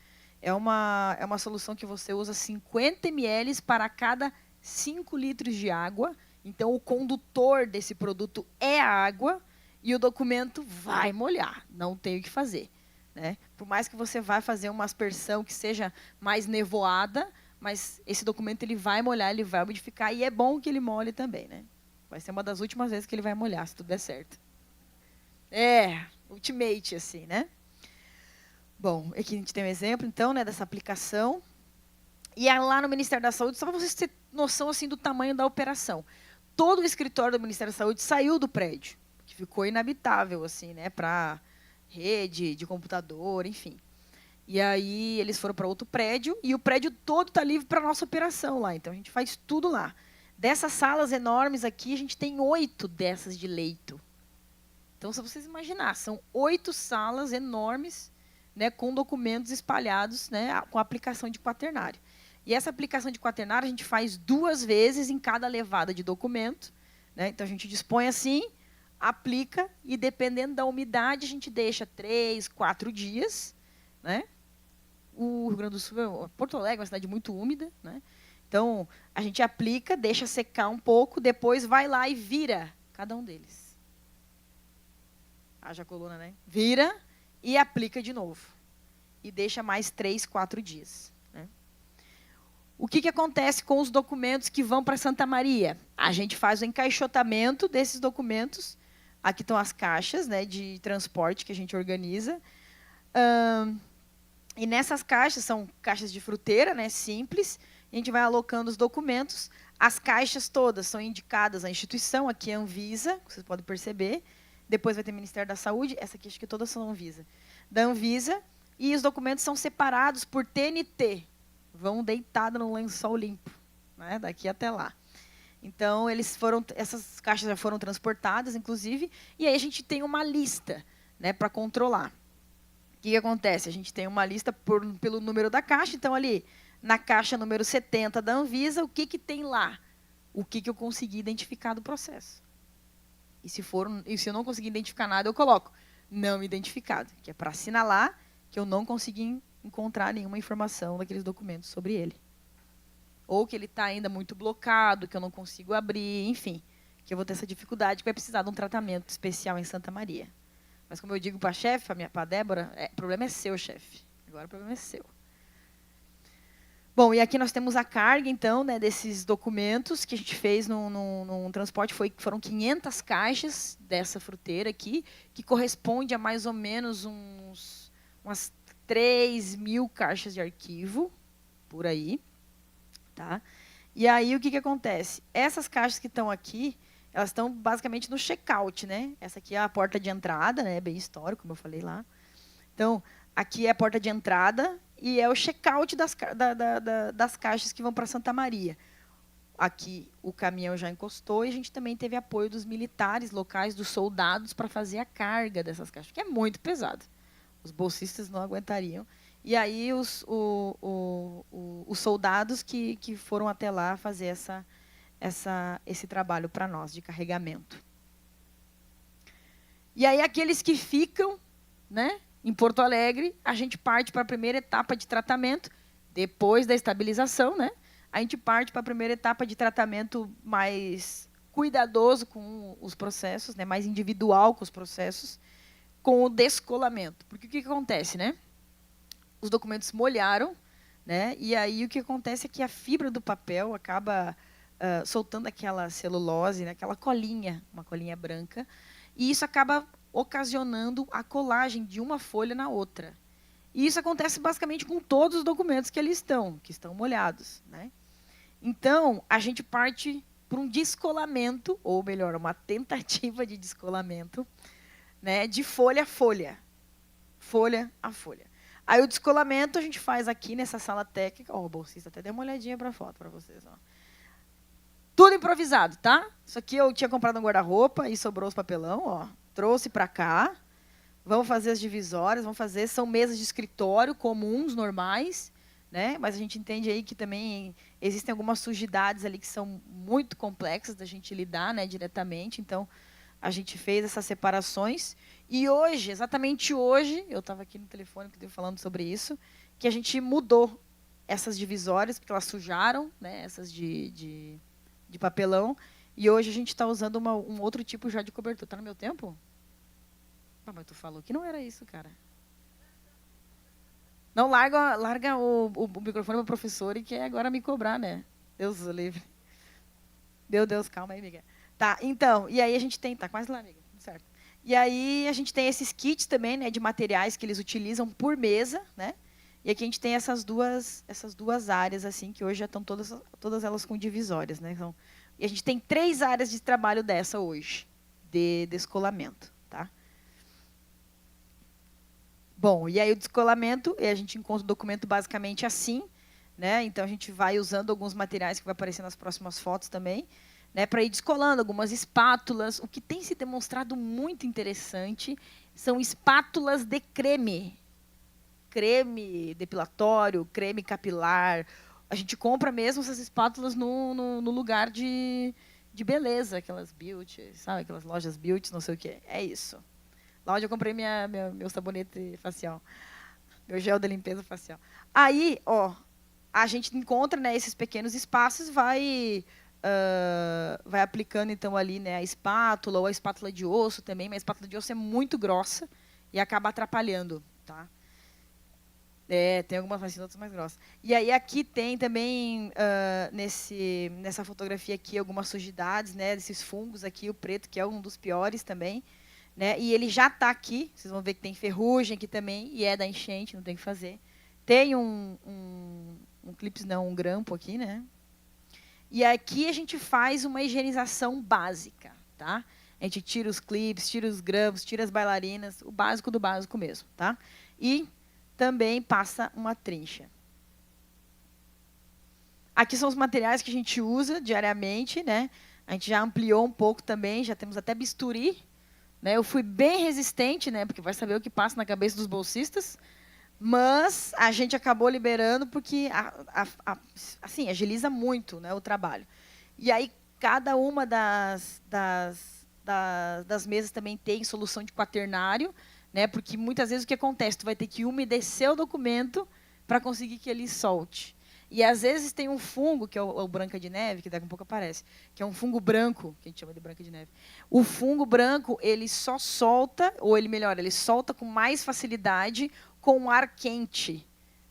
É uma solução que você usa 50 ml para cada 5 litros de água. Então, o condutor desse produto é a água e o documento vai molhar. Não tem o que fazer. Né? Por mais que você vá fazer uma aspersão que seja mais nevoada, mas esse documento ele vai molhar, ele vai umidificar, e é bom que ele molhe também. Né? Vai ser uma das últimas vezes que ele vai molhar, se tudo der certo. Ultimate, assim, né? Bom, aqui a gente tem um exemplo, então, né, dessa aplicação. E lá no Ministério da Saúde, só para vocês terem noção assim, do tamanho da operação. Todo o escritório do Ministério da Saúde saiu do prédio, que ficou inabitável assim, né, para rede de computador, enfim. E aí eles foram para outro prédio, e o prédio todo está livre para a nossa operação lá. Então, a gente faz tudo lá. Dessas salas enormes aqui, a gente tem 8 dessas de leito. Então, se vocês imaginar, são 8 salas enormes, né, com documentos espalhados, né, com a aplicação de quaternário. E essa aplicação de quaternário a gente faz 2 vezes em cada levada de documento. Né? Então, a gente dispõe assim, aplica, e dependendo da umidade, a gente deixa 3, 4 dias. Né? O Rio Grande do Sul, Porto Alegre é uma cidade muito úmida. Né? Então, a gente aplica, deixa secar um pouco, depois vai lá e vira cada um deles. Haja coluna, né? Vira e aplica de novo. E deixa mais 3, 4 dias. Né? O que acontece com os documentos que vão para Santa Maria? A gente faz o encaixotamento desses documentos. Aqui estão as caixas, né, de transporte que a gente organiza. E nessas caixas, são caixas de fruteira, né, simples. A gente vai alocando os documentos. As caixas todas são indicadas à instituição. Aqui é a Anvisa, vocês podem perceber. Depois vai ter o Ministério da Saúde. Essa aqui acho que todas são Anvisa. Da Anvisa. E os documentos são separados por TNT. Vão deitados no lençol limpo. Né? Daqui até lá. Então, essas caixas já foram transportadas, inclusive. E aí a gente tem uma lista, né, para controlar. O que acontece? A gente tem uma lista pelo número da caixa. Então, ali, na caixa número 70 da Anvisa, o que tem lá? O que eu consegui identificar do processo. E se eu não conseguir identificar nada, eu coloco não identificado, que é para assinalar que eu não consegui encontrar nenhuma informação daqueles documentos sobre ele. Ou que ele está ainda muito blocado, que eu não consigo abrir, enfim, que eu vou ter essa dificuldade, que vai precisar de um tratamento especial em Santa Maria. Mas como eu digo para a chefe, para a Débora, o problema é seu, chefe. Agora o problema é seu. Bom, e aqui nós temos a carga, então, né, desses documentos que a gente fez num transporte. Foram 500 caixas dessa fruteira aqui, que corresponde a mais ou menos umas 3.000 caixas de arquivo, por aí. Tá? E aí, o que acontece? Essas caixas que estão aqui, elas estão basicamente no check-out. Né? Essa aqui é a porta de entrada, né, bem histórico, como eu falei lá. Então, aqui é a porta de entrada e é o check-out das caixas que vão para Santa Maria. Aqui o caminhão já encostou e a gente também teve apoio dos militares locais, dos soldados, para fazer a carga dessas caixas, que é muito pesado. Os bolsistas não aguentariam. E aí os soldados que foram até lá fazer esse trabalho para nós, de carregamento. E aí, aqueles que ficam, né, em Porto Alegre, a gente parte para a primeira etapa de tratamento, depois da estabilização, né, a gente parte para a primeira etapa de tratamento mais cuidadoso com os processos, né, mais individual com os processos, com o descolamento. Porque o que acontece, né? Os documentos molharam, né, e aí o que acontece é que a fibra do papel acaba soltando aquela celulose, né, aquela colinha, uma colinha branca, e isso acaba ocasionando a colagem de uma folha na outra. E isso acontece basicamente com todos os documentos que ali estão, que estão molhados, né? Então, a gente parte para um descolamento, ou melhor, uma tentativa de descolamento, né, de folha a folha. Folha a folha. Aí o descolamento a gente faz aqui nessa sala técnica. Ó, o bolsista até deu uma olhadinha para a foto para vocês. Ó. Tudo improvisado, tá? Isso aqui eu tinha comprado um guarda-roupa e sobrou os papelão, ó. Trouxe para cá. Vamos fazer as divisórias, vamos fazer. São mesas de escritório comuns, normais, né? Mas a gente entende aí que também existem algumas sujidades ali que são muito complexas da gente lidar, né, diretamente. Então, a gente fez essas separações. E hoje, exatamente hoje, eu estava aqui no telefone falando sobre isso, que a gente mudou essas divisórias, porque elas sujaram, né, essas de papelão, e hoje a gente está usando um outro tipo já de cobertura. Está no meu tempo? Ah, mas tu falou que não era isso, cara. Não, larga o microfone para o professor e quer agora me cobrar, né? Deus o livre. Meu Deus, calma aí, amiga. Tá, então, e aí a gente tem... Tá quase lá, amiga. Tudo certo. E aí a gente tem esses kits também, né, de materiais que eles utilizam por mesa, né? E aqui a gente tem essas duas áreas, assim, que hoje já estão todas elas com divisórias, né? Então, e a gente tem 3 áreas de trabalho dessa hoje, de descolamento, tá? Bom, e aí o descolamento, a gente encontra o documento basicamente assim, né? Então a gente vai usando alguns materiais que vai aparecer nas próximas fotos também, né, para ir descolando algumas espátulas. O que tem se demonstrado muito interessante são espátulas de creme. Creme depilatório, creme capilar. A gente compra mesmo essas espátulas no lugar de beleza, aquelas beauty, sabe? Aquelas lojas beauty, não sei o quê. É isso. Lá onde eu comprei meu sabonete facial, meu gel de limpeza facial. Aí, ó, a gente encontra, né, esses pequenos espaços, vai aplicando então ali, né, a espátula ou a espátula de osso também, mas a espátula de osso é muito grossa e acaba atrapalhando, tá? Tem algumas mais outras mais grossas. E aí aqui tem também nessa fotografia aqui algumas sujidades, né, desses fungos aqui, o preto que é um dos piores também, né? E ele já está aqui, vocês vão ver que tem ferrugem aqui também e é da enchente, não tem o que fazer. Tem um clips, não, um grampo aqui, né? E aqui a gente faz uma higienização básica, tá? A gente tira os clips, tira os grampos, tira as bailarinas, o básico do básico mesmo, tá? E também passa uma trincha. Aqui são os materiais que a gente usa diariamente, né? A gente já ampliou um pouco também, já temos até bisturi, né? Eu fui bem resistente, né? Porque vai saber o que passa na cabeça dos bolsistas. Mas a gente acabou liberando porque assim, agiliza muito, né, o trabalho. E aí, cada uma das mesas também tem solução de quaternário, né, porque muitas vezes o que acontece? Tu vai ter que umedecer o documento para conseguir que ele solte. E às vezes tem um fungo, que é o branca de neve, que daqui a pouco aparece, que é um fungo branco, que a gente chama de branca de neve. O fungo branco, ele só solta, ou ele melhora, ele solta com mais facilidade com ar quente,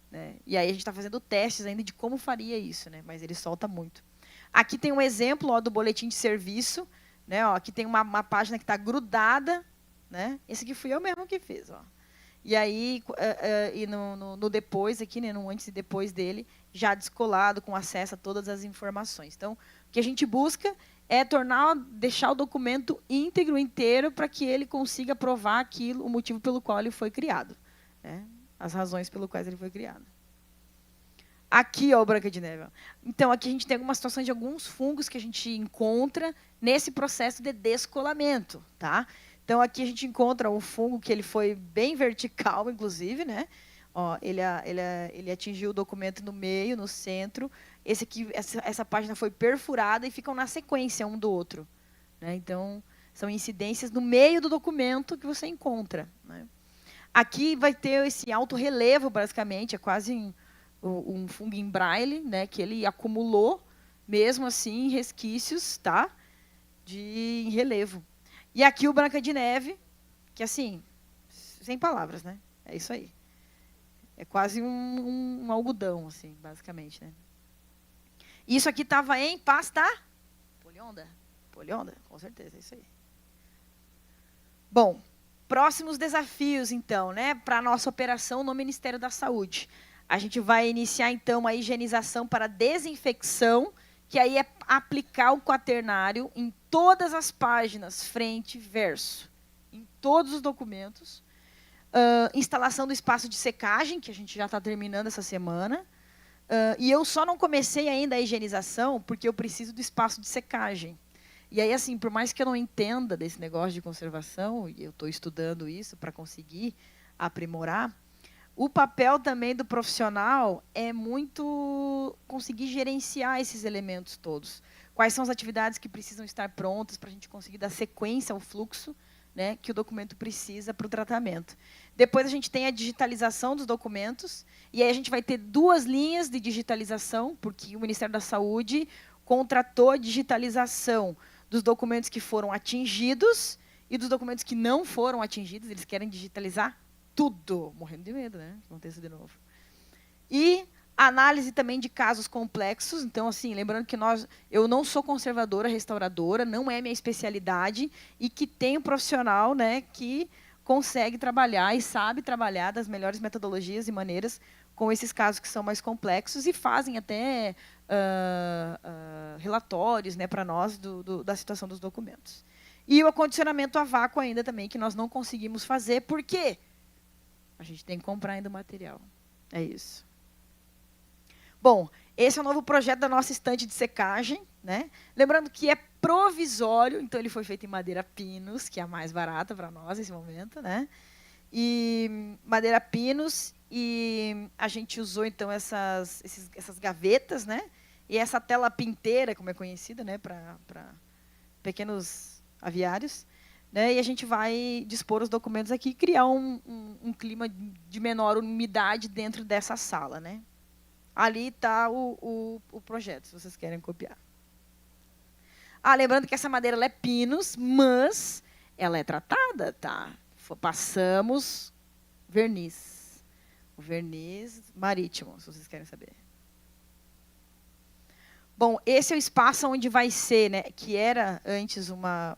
né? E aí a gente está fazendo testes ainda de como faria isso, né? Mas ele solta muito. Aqui tem um exemplo, ó, do boletim de serviço, né? Ó, aqui tem uma página que está grudada, né? Esse aqui fui eu mesmo que fiz, ó. E aí e no depois aqui, né? No antes e depois dele, já descolado com acesso a todas as informações. Então, o que a gente busca é deixar o documento íntegro, inteiro, para que ele consiga provar aquilo, o motivo pelo qual ele foi criado. Né? As razões pelas quais ele foi criado. Aqui, ó, o branca de neve. Ó. Então, aqui a gente tem algumas situações de alguns fungos que a gente encontra nesse processo de descolamento. Tá? Então, aqui a gente encontra um fungo que ele foi bem vertical, inclusive. Né? Ó, ele atingiu o documento no meio, no centro. Essa página foi perfurada e ficam na sequência um do outro. Né? Então, São incidências no meio do documento que você encontra, né? Aqui vai ter esse alto relevo, basicamente, é quase um fungo em braille, né, que ele acumulou, mesmo assim, resquícios, tá, de relevo. E aqui o Branca de Neve, que, assim, sem palavras, né? É isso aí. É quase um algodão, assim, basicamente, né? Isso aqui estava em pasta polionda. Polionda, com certeza, é isso aí. Bom, próximos desafios, então, né, para a nossa operação no Ministério da Saúde. A gente vai iniciar, então, a higienização para desinfecção, que aí é aplicar o quaternário em todas as páginas, frente e verso, em todos os documentos. Instalação do espaço de secagem, que a gente já está terminando essa semana. E eu só não comecei ainda a higienização porque eu preciso do espaço de secagem. E aí, assim, por mais que eu não entenda desse negócio de conservação, e eu estou estudando isso para conseguir aprimorar, o papel também do profissional é muito conseguir gerenciar esses elementos todos. Quais são as atividades que precisam estar prontas para a gente conseguir dar sequência ao fluxo, né, que o documento precisa para o tratamento. Depois a gente tem a digitalização dos documentos, e aí a gente vai ter 2 linhas de digitalização, porque o Ministério da Saúde contratou a digitalização dos documentos que foram atingidos e dos documentos que não foram atingidos. Eles querem digitalizar tudo, morrendo de medo, né, que aconteça de novo. E análise também de casos complexos. Então, assim, lembrando que eu não sou conservadora, restauradora, não é minha especialidade, e que tem um profissional, né, que consegue trabalhar e sabe trabalhar das melhores metodologias e maneiras com esses casos que são mais complexos e fazem até relatórios, né, para nós da situação dos documentos. E o acondicionamento a vácuo ainda também, que nós não conseguimos fazer, por quê? A gente tem que comprar ainda o material. É isso. Bom, esse é o novo projeto da nossa estante de secagem, né? Lembrando que é provisório, então ele foi feito em madeira pinus, que é a mais barata para nós nesse momento, né? E madeira pinus, e a gente usou então essas gavetas, né? E essa tela pinteira, como é conhecida, né, para pequenos aviários, né? E a gente vai dispor os documentos aqui e criar um clima de menor umidade dentro dessa sala, né? Ali está o projeto, se vocês querem copiar. Lembrando que essa madeira ela é pinus, mas ela é tratada, tá? Passamos verniz. O verniz marítimo, se vocês querem saber. Bom, esse é o espaço onde vai ser, né, que era antes uma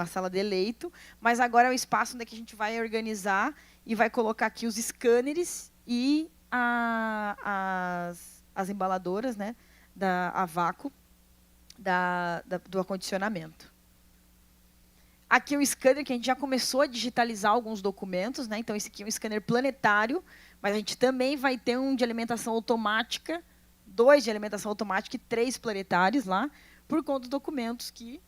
sala de leito, mas agora é o espaço onde a gente vai organizar e vai colocar aqui os scanners e as embaladoras, né, a vácuo do acondicionamento. Aqui é um scanner que a gente já começou a digitalizar alguns documentos, né? Então, esse aqui é um scanner planetário, mas a gente também vai ter um de alimentação automática, 2 de alimentação automática e 3 planetários lá, por conta dos documentos que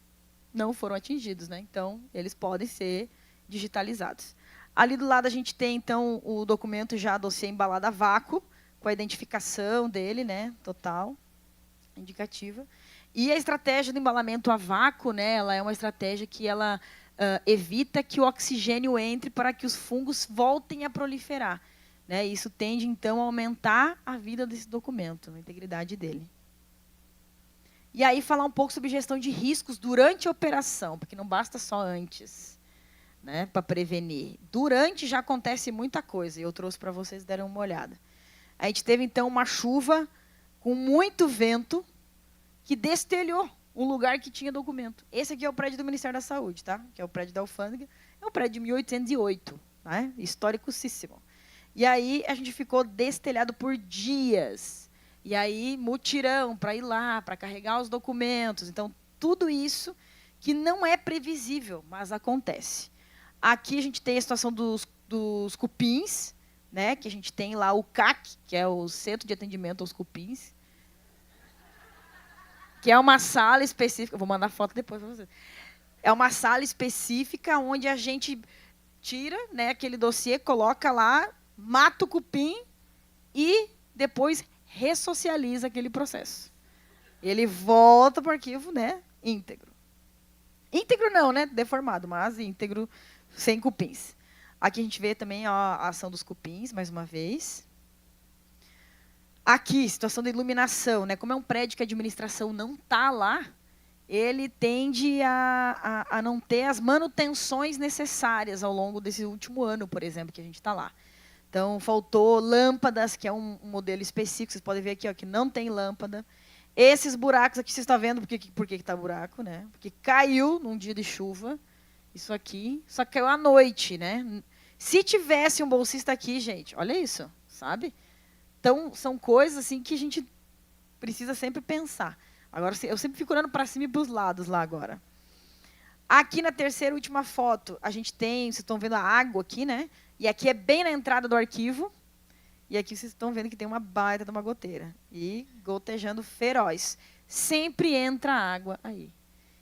não foram atingidos, né? Então, eles podem ser digitalizados. Ali do lado a gente tem, então, o documento já dossiê embalado a vácuo, com a identificação dele, né, total, indicativa. E a estratégia do embalamento a vácuo, né, ela é uma estratégia que ela evita que o oxigênio entre para que os fungos voltem a proliferar, né? Isso tende, então, a aumentar a vida desse documento, a integridade dele. E aí falar um pouco sobre gestão de riscos durante a operação, porque não basta só antes, né, para prevenir. Durante já acontece muita coisa, e eu trouxe para vocês darem uma olhada. A gente teve, então, uma chuva com muito vento que destelhou um lugar que tinha documento. Esse aqui é o prédio do Ministério da Saúde, tá? Que é o prédio da alfândega. É um prédio de 1808, né? Histórico-císsimo. E aí a gente ficou destelhado por dias. E aí mutirão para ir lá, para carregar os documentos. Então, tudo isso que não é previsível, mas acontece. Aqui a gente tem a situação dos cupins, né? Que a gente tem lá o CAC, que é o Centro de Atendimento aos Cupins, que é uma sala específica, vou mandar foto depois para vocês. É uma sala específica onde a gente tira, né, aquele dossiê, coloca lá, mata o cupim e depois ressocializa aquele processo. Ele volta para o arquivo, né, íntegro. Íntegro não, né? Deformado, mas íntegro, sem cupins. Aqui a gente vê também ó, a ação dos cupins, mais uma vez. Aqui, situação da iluminação, né? Como é um prédio que a administração não está lá, ele tende a não ter as manutenções necessárias ao longo desse último ano, por exemplo, que a gente está lá. Então, faltou lâmpadas, que é um modelo específico. Vocês podem ver aqui ó, que não tem lâmpada. Esses buracos aqui, vocês estão vendo por que está buraco, né? Porque caiu num dia de chuva. Isso aqui, só que caiu à noite, né? Se tivesse um bolsista aqui, gente, olha isso, sabe? Então, são coisas assim que a gente precisa sempre pensar. Agora, eu sempre fico olhando para cima e para os lados lá agora. Aqui na terceira e última foto, a gente tem, vocês estão vendo a água aqui, né? E aqui é bem na entrada do arquivo. E aqui vocês estão vendo que tem uma baita de uma goteira. E gotejando feroz. Sempre entra água aí.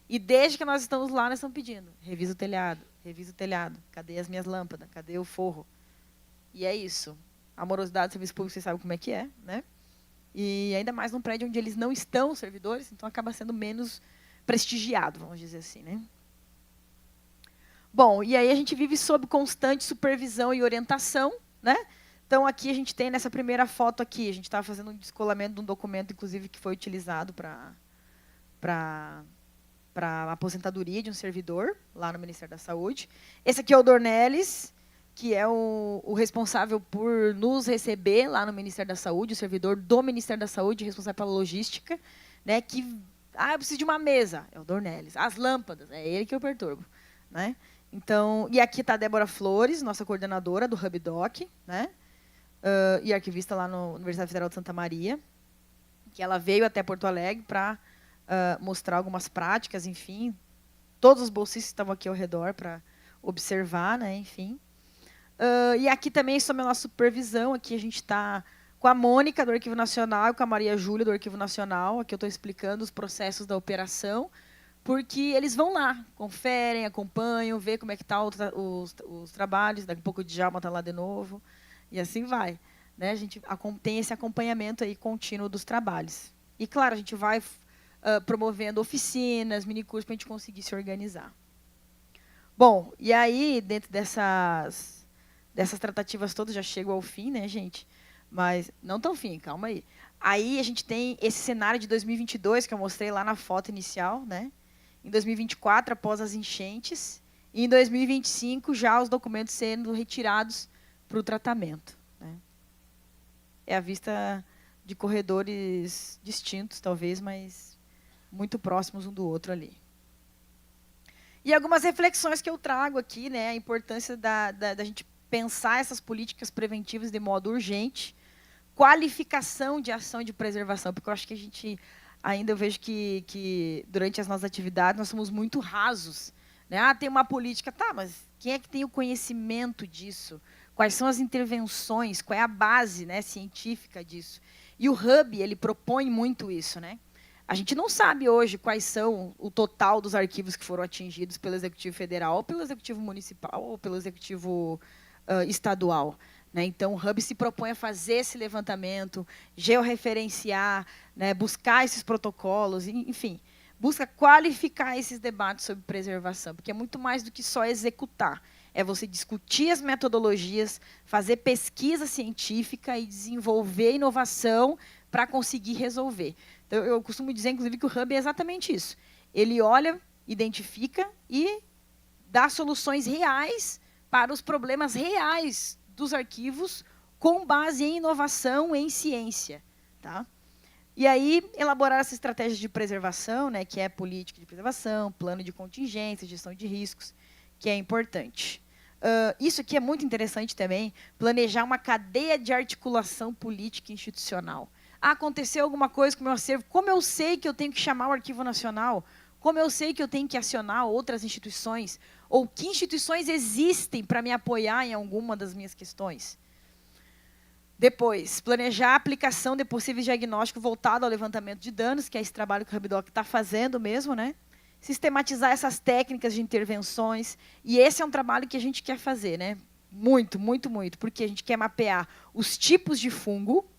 E desde que nós estamos lá, nós estamos pedindo. Revisa o telhado, revisa o telhado. Cadê as minhas lâmpadas? Cadê o forro? E é isso. A morosidade do serviço público, vocês sabem como é que é, né? E ainda mais num prédio onde eles não estão servidores, então acaba sendo menos prestigiado, vamos dizer assim, né? Bom, e aí a gente vive sob constante supervisão e orientação, né? Então, aqui a gente tem, nessa primeira foto aqui, a gente estava fazendo um descolamento de um documento, inclusive, que foi utilizado para a aposentadoria de um servidor, lá no Ministério da Saúde. Esse aqui é o Dornelles, que é o responsável por nos receber lá no Ministério da Saúde, o servidor do Ministério da Saúde, responsável pela logística, né, que, eu preciso de uma mesa, é o Dornelles. As lâmpadas, é ele que eu perturbo, né? Então, e aqui está a Débora Flores, nossa coordenadora do HubDoc, né? E arquivista lá na Universidade Federal de Santa Maria, que ela veio até Porto Alegre para mostrar algumas práticas, enfim. Todos os bolsistas estavam aqui ao redor para observar, né? Enfim. E aqui também, sob a nossa supervisão, aqui a gente está com a Mônica, do Arquivo Nacional, e com a Maria Júlia, do Arquivo Nacional. Aqui eu estou explicando os processos da operação, porque eles vão lá, conferem, acompanham, vê como é que estão os trabalhos. Daqui a pouco o Djalma está lá de novo. E assim vai, né? A gente tem esse acompanhamento aí contínuo dos trabalhos. E, claro, a gente vai promovendo oficinas, minicursos, para a gente conseguir se organizar. Bom, e aí, dentro dessas tratativas todas, já chego ao fim, né, gente? Mas não tão fim, calma aí. Aí a gente tem esse cenário de 2022, que eu mostrei lá na foto inicial, né? Em 2024, após as enchentes. E em 2025, já os documentos sendo retirados para o tratamento, né? É a vista de corredores distintos, talvez, mas muito próximos um do outro ali. E algumas reflexões que eu trago aqui, né? A importância da gente pensar essas políticas preventivas de modo urgente, qualificação de ação de preservação, porque eu acho que a gente ainda, eu vejo que durante as nossas atividades nós somos muito rasos, né? Tem uma política, tá, mas quem é que tem o conhecimento disso? Quais são as intervenções? Qual é a base, né, científica disso? E o Hub, ele propõe muito isso, né? A gente não sabe hoje quais são o total dos arquivos que foram atingidos pelo Executivo Federal, ou pelo Executivo Municipal, ou pelo Executivo estadual, né? Então, o Hub se propõe a fazer esse levantamento, georreferenciar, né, buscar esses protocolos, enfim, busca qualificar esses debates sobre preservação, porque é muito mais do que só executar. É você discutir as metodologias, fazer pesquisa científica e desenvolver inovação para conseguir resolver. Então, eu costumo dizer, inclusive, que o Hub é exatamente isso. Ele olha, identifica e dá soluções reais para os problemas reais dos arquivos com base em inovação, em ciência, tá? E aí, elaborar essa estratégia de preservação, né, que é política de preservação, plano de contingência, gestão de riscos, que é importante. Isso aqui é muito interessante também, planejar uma cadeia de articulação política e institucional. Aconteceu alguma coisa com o meu acervo, como eu sei que eu tenho que chamar o Arquivo Nacional? Como eu sei que eu tenho que acionar outras instituições? Ou que instituições existem para me apoiar em alguma das minhas questões? Depois, planejar a aplicação de possíveis diagnósticos voltado ao levantamento de danos, que é esse trabalho que o HubDoc está fazendo mesmo, né? Sistematizar essas técnicas de intervenções. E esse é um trabalho que a gente quer fazer, né? Muito, muito, muito. Porque a gente quer mapear os tipos de fungo,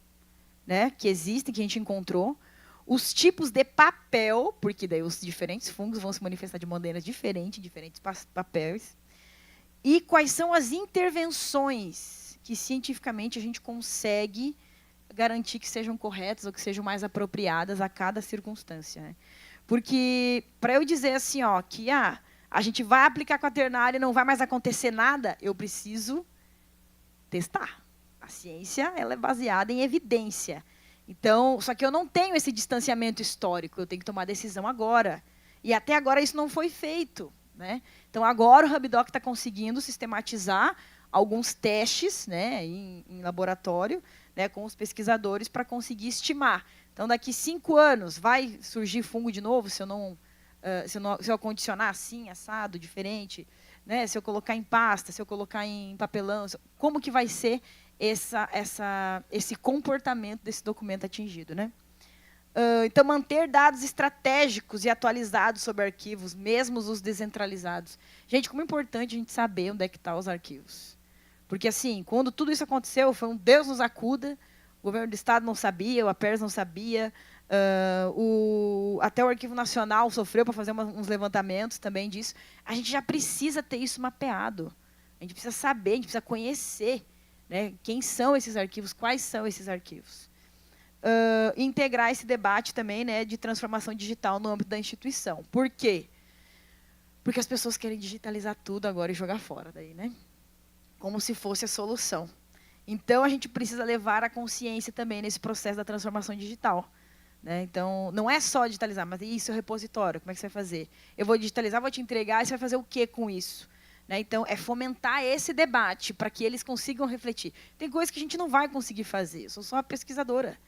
né, que existem, que a gente encontrou, os tipos de papel, porque daí os diferentes fungos vão se manifestar de maneiras diferentes, diferentes papéis, e quais são as intervenções que cientificamente a gente consegue garantir que sejam corretas ou que sejam mais apropriadas a cada circunstância, né? Porque, para eu dizer assim, ó, que a gente vai aplicar quaternário e não vai mais acontecer nada, eu preciso testar. A ciência ela é baseada em evidência. Então, só que eu não tenho esse distanciamento histórico, eu tenho que tomar decisão agora. E até agora isso não foi feito, né? Então, agora o HubDoc está conseguindo sistematizar alguns testes, né, em laboratório, né, com os pesquisadores para conseguir estimar. Então, daqui 5 anos, vai surgir fungo de novo se eu condicionar assim, assado, diferente, né? Se eu colocar em pasta, se eu colocar em papelão, como que vai ser esse comportamento desse documento atingido, né? Então, manter dados estratégicos e atualizados sobre arquivos, mesmo os descentralizados. Gente, como é importante a gente saber onde é que estão os arquivos. Porque, assim, quando tudo isso aconteceu, foi um Deus nos acuda, o governo do Estado não sabia, o APERS não sabia, até o Arquivo Nacional sofreu para fazer uns levantamentos também disso. A gente já precisa ter isso mapeado. A gente precisa saber, a gente precisa conhecer, né, quem são esses arquivos, quais são esses arquivos. Integrar esse debate também, né, de transformação digital no âmbito da instituição. Por quê? Porque as pessoas querem digitalizar tudo agora e jogar fora daí, né? Como se fosse a solução. Então, a gente precisa levar a consciência também nesse processo da transformação digital, né? Então, não é só digitalizar, mas isso é o repositório, como é que você vai fazer? Eu vou digitalizar, vou te entregar, e você vai fazer o quê com isso? Né? Então, é fomentar esse debate para que eles consigam refletir. Tem coisas que a gente não vai conseguir fazer, eu sou só uma pesquisadora.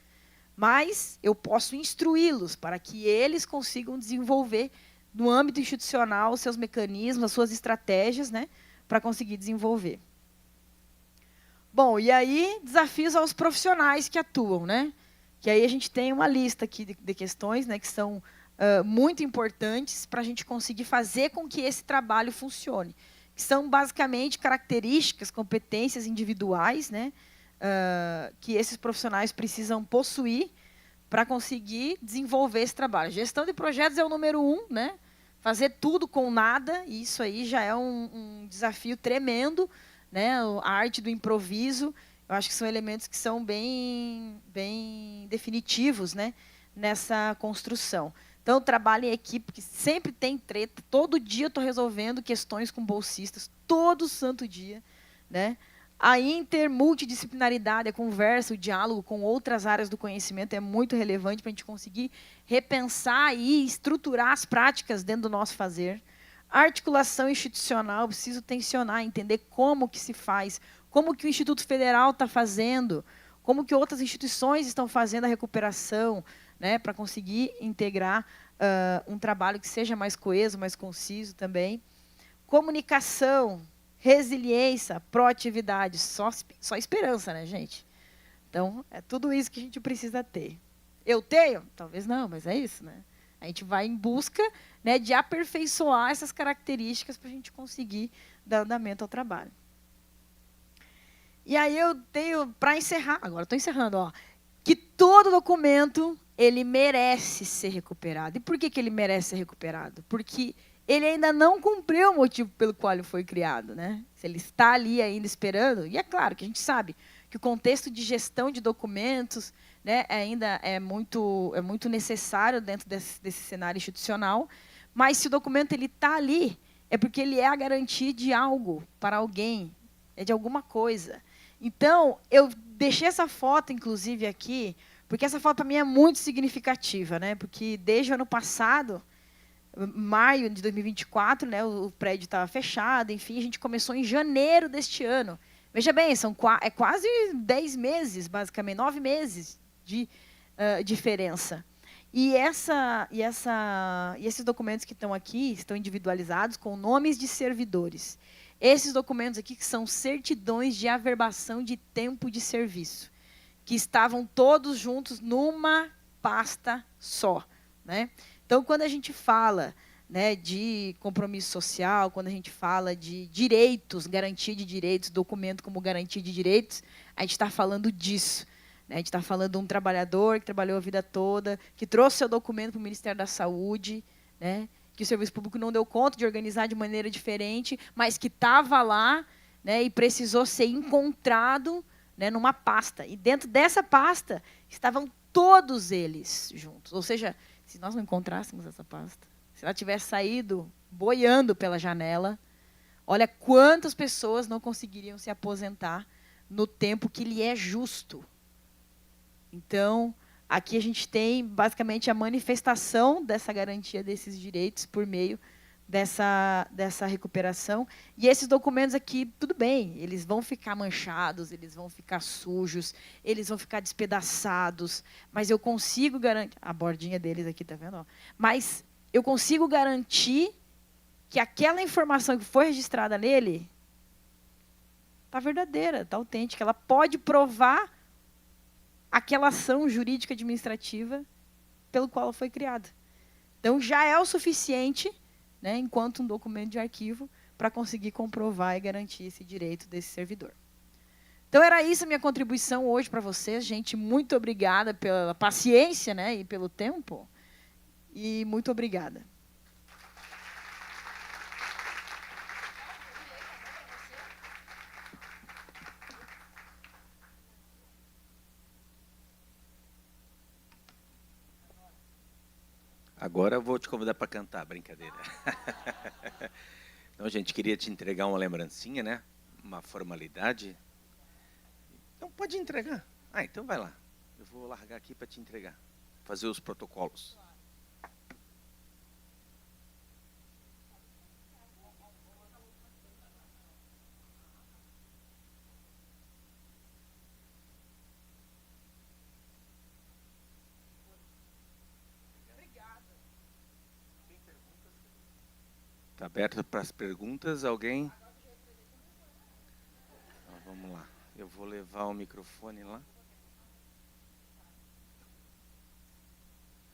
Mas eu posso instruí-los para que eles consigam desenvolver, no âmbito institucional, os seus mecanismos, as suas estratégias, né, para conseguir desenvolver. Bom, e aí, desafios aos profissionais que atuam, né? Que aí a gente tem uma lista aqui de questões, né, que são muito importantes para a gente conseguir fazer com que esse trabalho funcione. Que são, basicamente, características, competências individuais, né, que esses profissionais precisam possuir para conseguir desenvolver esse trabalho. Gestão de projetos é o número 1, né? Fazer tudo com nada, e isso aí já é um desafio tremendo, né? A arte do improviso, eu acho que são elementos que são bem definitivos, né, nessa construção. Então, trabalho em equipe, que sempre tem treta, todo dia eu estou resolvendo questões com bolsistas, todo santo dia, né? A intermultidisciplinaridade, a conversa, o diálogo com outras áreas do conhecimento é muito relevante para a gente conseguir repensar e estruturar as práticas dentro do nosso fazer. A articulação institucional, preciso tensionar, entender como que se faz, como que o Instituto Federal está fazendo, como que outras instituições estão fazendo a recuperação, né, para conseguir integrar um trabalho que seja mais coeso, mais conciso também. Comunicação, resiliência, proatividade, só esperança, né, gente? Então, é tudo isso que a gente precisa ter. Eu tenho? Talvez não, mas é isso, né? A gente vai em busca, né, de aperfeiçoar essas características para a gente conseguir dar andamento ao trabalho. E aí eu tenho, para encerrar, agora estou encerrando, ó, que todo documento ele merece ser recuperado. E por que ele merece ser recuperado? Porque ele ainda não cumpriu o motivo pelo qual ele foi criado, né? Se ele está ali ainda esperando, e é claro que a gente sabe que o contexto de gestão de documentos, né, ainda é muito necessário dentro desse cenário institucional, mas se o documento está ali, é porque ele é a garantia de algo para alguém, é de alguma coisa. Então, eu deixei essa foto, inclusive, aqui, porque essa foto, para mim, é muito significativa, né? Porque desde o ano passado, maio de 2024, né, o prédio estava fechado, enfim, a gente começou em janeiro deste ano. Veja bem, é quase 10 meses, basicamente, 9 meses de diferença. E esses documentos que estão aqui estão individualizados com nomes de servidores. Esses documentos aqui que são certidões de averbação de tempo de serviço, que estavam todos juntos numa pasta só, né? Então, quando a gente fala, né, de compromisso social, quando a gente fala de direitos, garantia de direitos, documento como garantia de direitos, a gente está falando disso, né? A gente está falando de um trabalhador que trabalhou a vida toda, que trouxe seu documento para o Ministério da Saúde, né? Que o serviço público não deu conta de organizar de maneira diferente, mas que estava lá, né? E precisou ser encontrado, né? Numa pasta. E dentro dessa pasta estavam todos eles juntos. Ou seja, se nós não encontrássemos essa pasta, se ela tivesse saído boiando pela janela, olha quantas pessoas não conseguiriam se aposentar no tempo que lhe é justo. Então, aqui a gente tem, basicamente, a manifestação dessa garantia desses direitos por meio dessa recuperação. E esses documentos aqui, tudo bem, eles vão ficar manchados, eles vão ficar sujos, eles vão ficar despedaçados, mas eu consigo garantir... A bordinha deles aqui, tá vendo? Mas eu consigo garantir que aquela informação que foi registrada nele está verdadeira, está autêntica. Ela pode provar aquela ação jurídica administrativa pelo qual ela foi criada. Então, já é o suficiente, né, enquanto um documento de arquivo, para conseguir comprovar e garantir esse direito desse servidor. Então, era isso a minha contribuição hoje para vocês. Gente, muito obrigada pela paciência, né, e pelo tempo. E muito obrigada. Agora eu vou te convidar para cantar, brincadeira. Então, gente, queria te entregar uma lembrancinha, né? Uma formalidade. Então, pode entregar. Ah, então vai lá. Eu vou largar aqui para te entregar. Fazer os protocolos. Está aberto para as perguntas. Alguém? Então, vamos lá. Eu vou levar o microfone lá.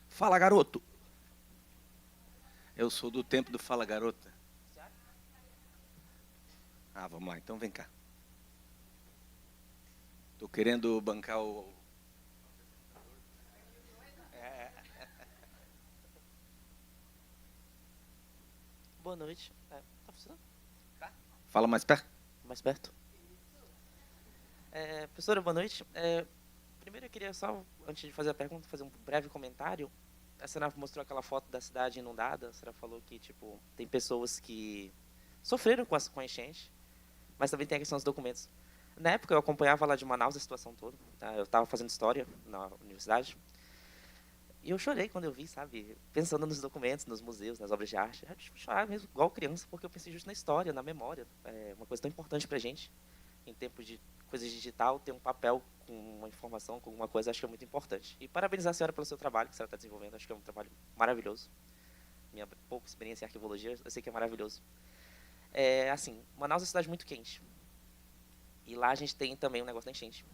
Fala, garoto. Eu sou do tempo do Fala, garota. Ah, vamos lá. Então, vem cá. Estou querendo bancar o... Boa noite. Tá funcionando? Fala mais perto. Mais perto. Professora, boa noite. Primeiro eu queria só, antes de fazer a pergunta, fazer um breve comentário. A senhora mostrou aquela foto da cidade inundada. A senhora falou que tipo, tem pessoas que sofreram com a enchente, mas também tem a questão dos documentos. Na época eu acompanhava lá de Manaus a situação toda. Tá? Eu estava fazendo história na universidade. E eu chorei quando eu vi, sabe? Pensando nos documentos, nos museus, nas obras de arte. Eu chorava mesmo, igual criança, porque eu pensei justo na história, na memória. É uma coisa tão importante para a gente. Em tempos de coisa digital, ter um papel com uma informação, com alguma coisa, acho que é muito importante. E parabenizar a senhora pelo seu trabalho que a senhora está desenvolvendo. Acho que é um trabalho maravilhoso. Minha pouca experiência em arquivologia, eu sei que é maravilhoso. Assim, Manaus é uma cidade muito quente. E lá a gente tem também um negócio da enchente.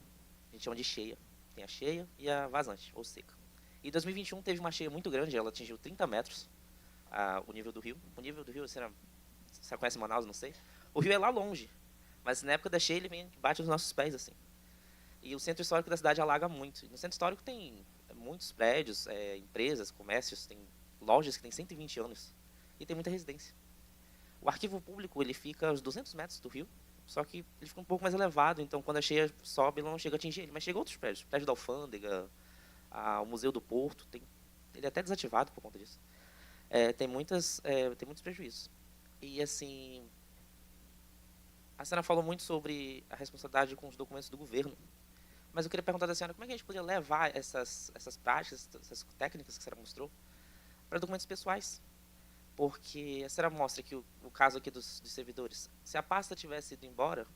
A gente chama de cheia. Tem a cheia e a vazante, ou seca. Em 2021 teve uma cheia muito grande, ela atingiu 30 metros, o nível do rio. O nível do rio, você conhece Manaus, não sei. O rio é lá longe, mas na época da cheia ele vem, bate nos nossos pés, assim. E o centro histórico da cidade alaga muito. E no centro histórico tem muitos prédios, empresas, comércios, tem lojas que têm 120 anos. E tem muita residência. O arquivo público ele fica aos 200 metros do rio, só que ele fica um pouco mais elevado, então quando a cheia sobe, ela não chega a atingir ele. Mas chega outros prédios, prédio da alfândega, o Museu do Porto, ele é até desativado por conta disso. Tem muitos prejuízos. E, assim, a senhora falou muito sobre a responsabilidade com os documentos do governo, mas eu queria perguntar da senhora como é que a gente poderia levar essas práticas, essas técnicas que a senhora mostrou, para documentos pessoais. Porque a senhora mostra que o caso aqui dos servidores, se a pasta tivesse ido embora,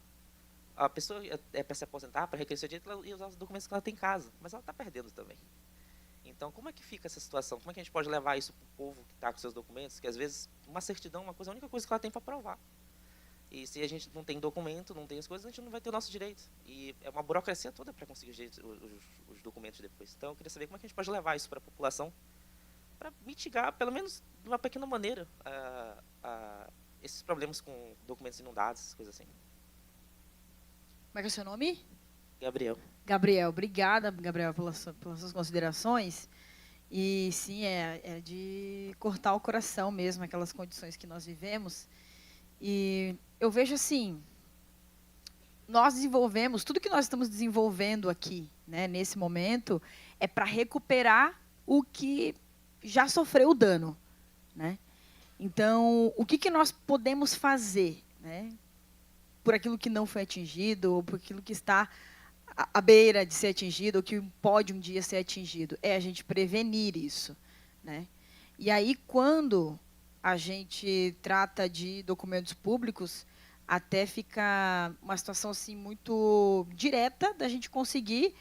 a pessoa para se aposentar, para requerer seu direito, ela ia usar os documentos que ela tem em casa, mas ela está perdendo também. Então, como é que fica essa situação? Como é que a gente pode levar isso para o povo que está com seus documentos, que às vezes uma certidão é a única coisa que ela tem para provar. E se a gente não tem documento, não tem as coisas, a gente não vai ter o nosso direito. E é uma burocracia toda para conseguir os documentos depois. Então, eu queria saber como é que a gente pode levar isso para a população, para mitigar, pelo menos de uma pequena maneira, esses problemas com documentos inundados, essas coisas assim. Como é que é o seu nome? Gabriel. Gabriel, obrigada, Gabriel, pelas suas considerações. E sim, é de cortar o coração mesmo, aquelas condições que nós vivemos. E eu vejo assim, nós desenvolvemos, tudo que nós estamos desenvolvendo aqui, né, nesse momento, é para recuperar o que já sofreu o dano, né? Então, o que nós podemos fazer, né, por aquilo que não foi atingido, ou por aquilo que está à beira de ser atingido, ou que pode um dia ser atingido? É a gente prevenir isso, né? E aí, quando a gente trata de documentos públicos, até fica uma situação assim muito direta da gente conseguir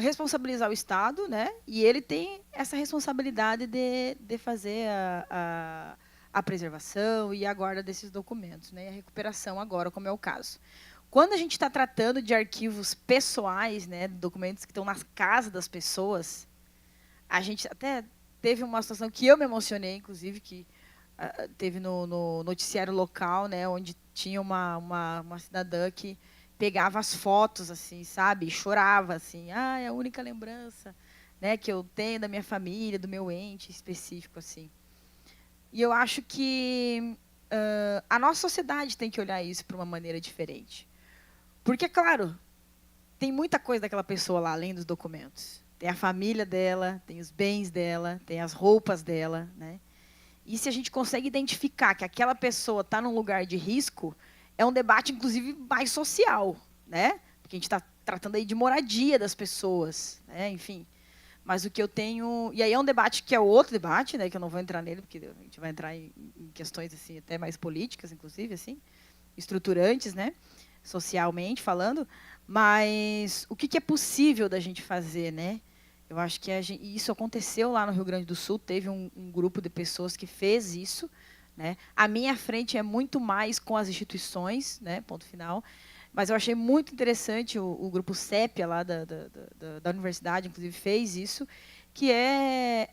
responsabilizar o Estado, né? E ele tem essa responsabilidade de fazer a preservação e a guarda desses documentos, né? E a recuperação agora, como é o caso. Quando a gente está tratando de arquivos pessoais, né, documentos que estão nas casas das pessoas, a gente até teve uma situação que eu me emocionei, inclusive, que teve no noticiário local, né, onde tinha uma cidadã que pegava as fotos, assim, sabe, e chorava, assim, é a única lembrança, né, que eu tenho da minha família, do meu ente específico, assim. E eu acho que a nossa sociedade tem que olhar isso de uma maneira diferente. Porque, claro, tem muita coisa daquela pessoa lá, além dos documentos. Tem a família dela, tem os bens dela, tem as roupas dela, né? E se a gente consegue identificar que aquela pessoa está num lugar de risco, é um debate, inclusive, mais social, né? Porque a gente está tratando aí de moradia das pessoas, né? Enfim. Mas o que eu tenho... E aí é um debate que é outro debate, né? Que eu não vou entrar nele, porque a gente vai entrar em questões assim, até mais políticas, inclusive, assim, estruturantes, né? Socialmente falando. Mas o que é possível da gente fazer, né? Eu acho que isso aconteceu lá no Rio Grande do Sul, teve um grupo de pessoas que fez isso, né? A minha frente é muito mais com as instituições, né? Ponto final. Mas eu achei muito interessante o grupo Sépia lá da universidade, inclusive, fez isso, que é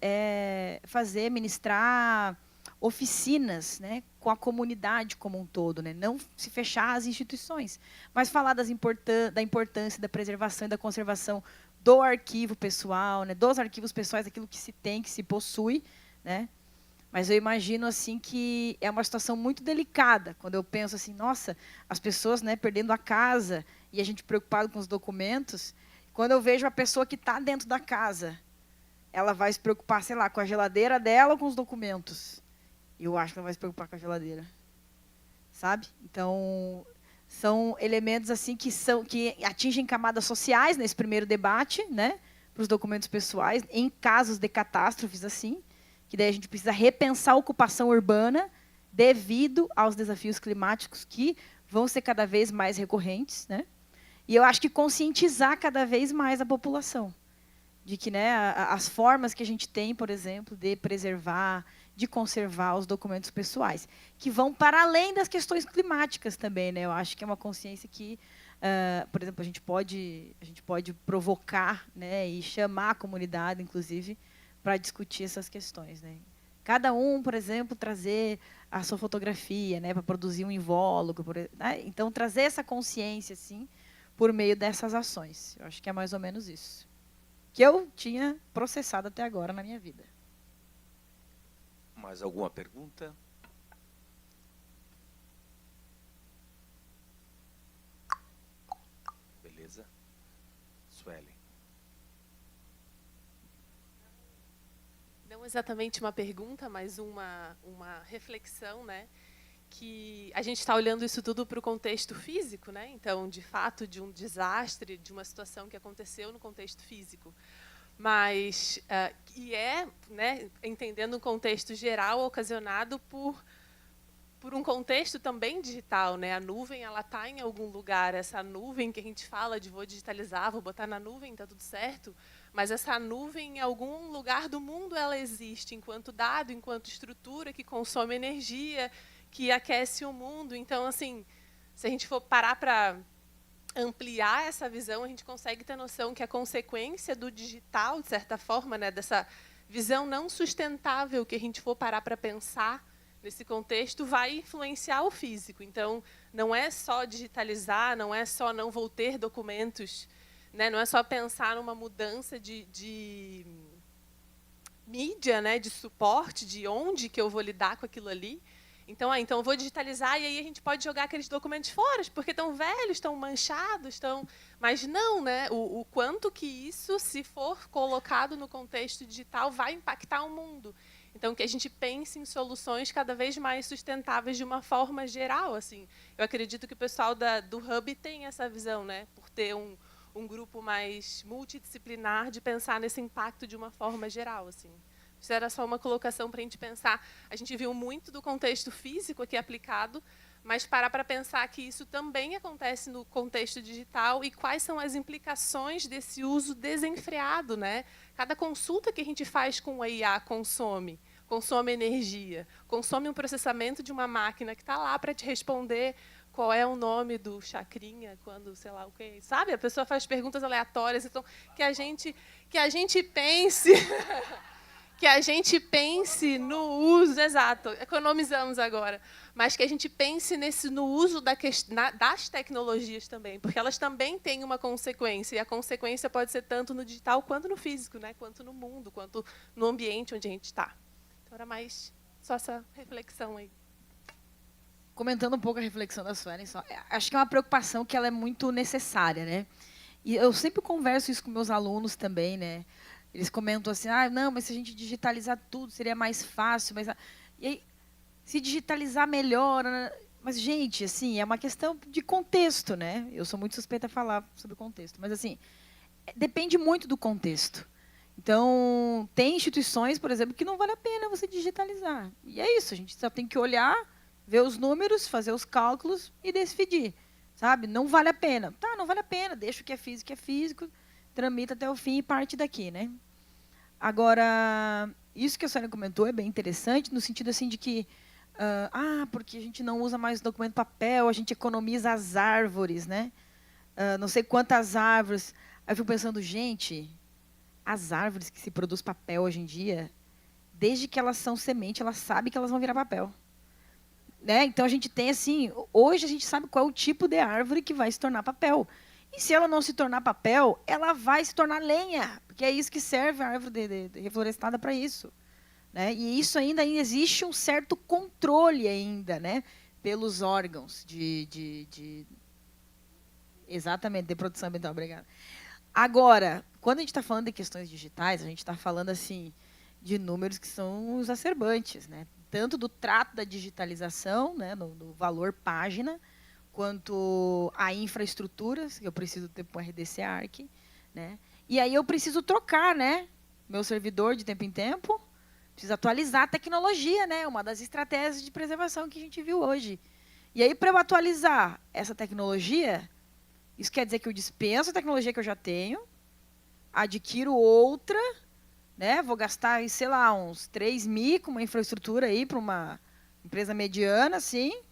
ministrar oficinas, né, com a comunidade como um todo, né? Não se fechar às instituições, mas falar da importância da preservação e da conservação do arquivo pessoal, né, dos arquivos pessoais, daquilo que se tem, que se possui, né? Mas eu imagino assim que é uma situação muito delicada quando eu penso assim, nossa, as pessoas, né, perdendo a casa e a gente preocupado com os documentos. Quando eu vejo a pessoa que está dentro da casa, ela vai se preocupar, sei lá, com a geladeira dela ou com os documentos. Eu acho que ela vai se preocupar com a geladeira, sabe? Então são elementos assim que atingem camadas sociais nesse primeiro debate, né, para os documentos pessoais, em casos de catástrofes assim. Que daí a gente precisa repensar a ocupação urbana devido aos desafios climáticos que vão ser cada vez mais recorrentes, né? E eu acho que conscientizar cada vez mais a população de que, né, as formas que a gente tem, por exemplo, de preservar, de conservar os documentos pessoais, que vão para além das questões climáticas também, né? Eu acho que é uma consciência que, por exemplo, a gente pode provocar, né, e chamar a comunidade, inclusive, para discutir essas questões, né? Cada um, por exemplo, trazer a sua fotografia, né, para produzir um invólucro, né? Então trazer essa consciência, assim, por meio dessas ações. Eu acho que é mais ou menos isso que eu tinha processado até agora na minha vida. Mais alguma pergunta? Beleza. Sueli. Não exatamente uma pergunta, mas uma reflexão, né? Que a gente está olhando isso tudo para o contexto físico, né? Então, de fato, de um desastre, de uma situação que aconteceu no contexto físico. Mas, né, entendendo o contexto geral, ocasionado por um contexto também digital, né? A nuvem, ela está em algum lugar. Essa nuvem que a gente fala de vou digitalizar, vou botar na nuvem, está tudo certo. Mas essa nuvem, em algum lugar do mundo, ela existe enquanto dado, enquanto estrutura que consome energia, que aquece o mundo. Então, assim, se a gente for parar para ampliar essa visão, a gente consegue ter noção que a consequência do digital, de certa forma, né, dessa visão não sustentável que a gente for parar para pensar nesse contexto vai influenciar o físico. Então, não é só digitalizar, não é só não vou ter documentos, né? Não é só pensar numa mudança de mídia, né? De suporte, de onde que eu vou lidar com aquilo ali. Então, então eu vou digitalizar e aí a gente pode jogar aqueles documentos fora, porque estão velhos, estão manchados, estão... Mas não, né? O quanto que isso, se for colocado no contexto digital, vai impactar o mundo. Então, que a gente pense em soluções cada vez mais sustentáveis de uma forma geral. Assim. Eu acredito que o pessoal do Hub tem essa visão, né? Por ter um grupo mais multidisciplinar de pensar nesse impacto de uma forma geral. Assim. Isso era só uma colocação para a gente pensar. A gente viu muito do contexto físico aqui aplicado, mas parar para pensar que isso também acontece no contexto digital e quais são as implicações desse uso desenfreado, né? Cada consulta que a gente faz com a IA consome energia, consome um processamento de uma máquina que está lá para te responder qual é o nome do chacrinha, quando, sei lá o quê. Sabe? A pessoa faz perguntas aleatórias, então que a gente pense que a gente pense no uso, exato, economizamos agora, mas que a gente pense no uso das tecnologias também, porque elas também têm uma consequência, e a consequência pode ser tanto no digital quanto no físico, né? Quanto no mundo, quanto no ambiente onde a gente está. Então, era mais só essa reflexão aí. Comentando um pouco a reflexão da Suelen, acho que é uma preocupação que ela é muito necessária, né? E eu sempre converso isso com meus alunos também, né? Eles comentam assim, não, mas se a gente digitalizar tudo, seria mais fácil. Mas... E aí, se digitalizar melhora... Né? Mas, gente, assim, é uma questão de contexto, né? Eu sou muito suspeita a falar sobre contexto. Mas, assim, depende muito do contexto. Então, tem instituições, por exemplo, que não vale a pena você digitalizar. E é isso, a gente só tem que olhar, ver os números, fazer os cálculos e decidir. Sabe? Não vale a pena. Tá, não vale a pena, deixa o que é físico, tramita até o fim e parte daqui, né? Agora, isso que a Sônia comentou é bem interessante, no sentido assim de que, porque a gente não usa mais documento papel, a gente economiza as árvores, né? Não sei quantas árvores. Aí eu fico pensando, gente, as árvores que se produz papel hoje em dia, desde que elas são semente, elas sabem que elas vão virar papel. Né? Então, a gente tem assim, hoje a gente sabe qual é o tipo de árvore que vai se tornar papel. E se ela não se tornar papel, ela vai se tornar lenha, porque é isso que serve a árvore reflorestada para isso. Né? E isso ainda existe um certo controle ainda, né? Pelos órgãos exatamente, de produção ambiental. Obrigada. Agora, quando a gente está falando de questões digitais, a gente está falando assim de números que são exacerbantes, né? Tanto do trato da digitalização, né, no valor página, quanto a infraestrutura, que eu preciso ter para o RDC Arc, né? E aí eu preciso trocar, né, meu servidor de tempo em tempo, preciso atualizar a tecnologia, né, uma das estratégias de preservação que a gente viu hoje. E aí, para eu atualizar essa tecnologia, isso quer dizer que eu dispenso a tecnologia que eu já tenho, adquiro outra, né, vou gastar, sei lá, uns 3 mil com uma infraestrutura aí para uma empresa mediana, assim,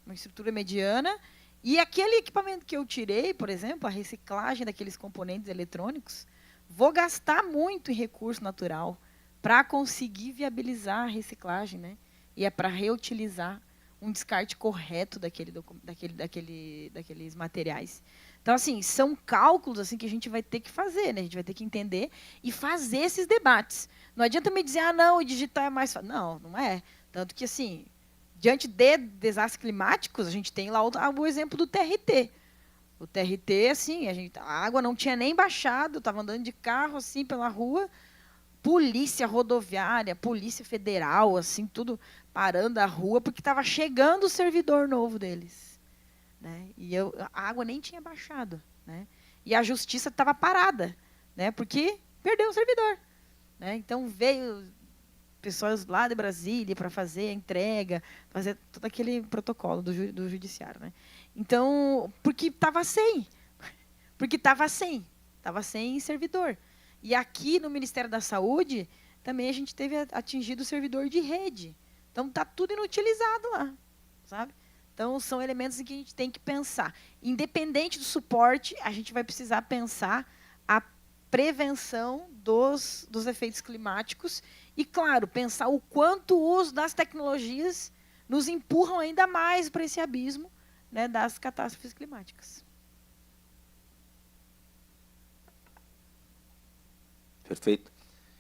uma estrutura mediana, e aquele equipamento que eu tirei, por exemplo, a reciclagem daqueles componentes eletrônicos, vou gastar muito em recurso natural para conseguir viabilizar a reciclagem, né? E é para reutilizar um descarte correto daqueles materiais. Então, assim, são cálculos assim que a gente vai ter que fazer, né? A gente vai ter que entender e fazer esses debates. Não adianta me dizer, não, o digital é mais fácil. Não, não é. Tanto que, assim, diante de desastres climáticos, a gente tem lá o exemplo do TRT. O TRT, assim, a água não tinha nem baixado, eu estava andando de carro, assim, pela rua, polícia rodoviária, polícia federal, assim, tudo parando a rua, porque estava chegando o servidor novo deles. Né? E a água nem tinha baixado. Né? E a justiça estava parada, né? Porque perdeu o servidor. Né? Então, veio pessoas lá de Brasília para fazer a entrega, fazer todo aquele protocolo do judiciário. Né? Então, porque estava sem. Porque estava sem servidor. E aqui no Ministério da Saúde, também a gente teve atingido o servidor de rede. Então, está tudo inutilizado lá. Sabe? Então, são elementos em que a gente tem que pensar. Independente do suporte, a gente vai precisar pensar a prevenção dos efeitos climáticos e, claro, pensar o quanto o uso das tecnologias nos empurram ainda mais para esse abismo, né, das catástrofes climáticas. Perfeito.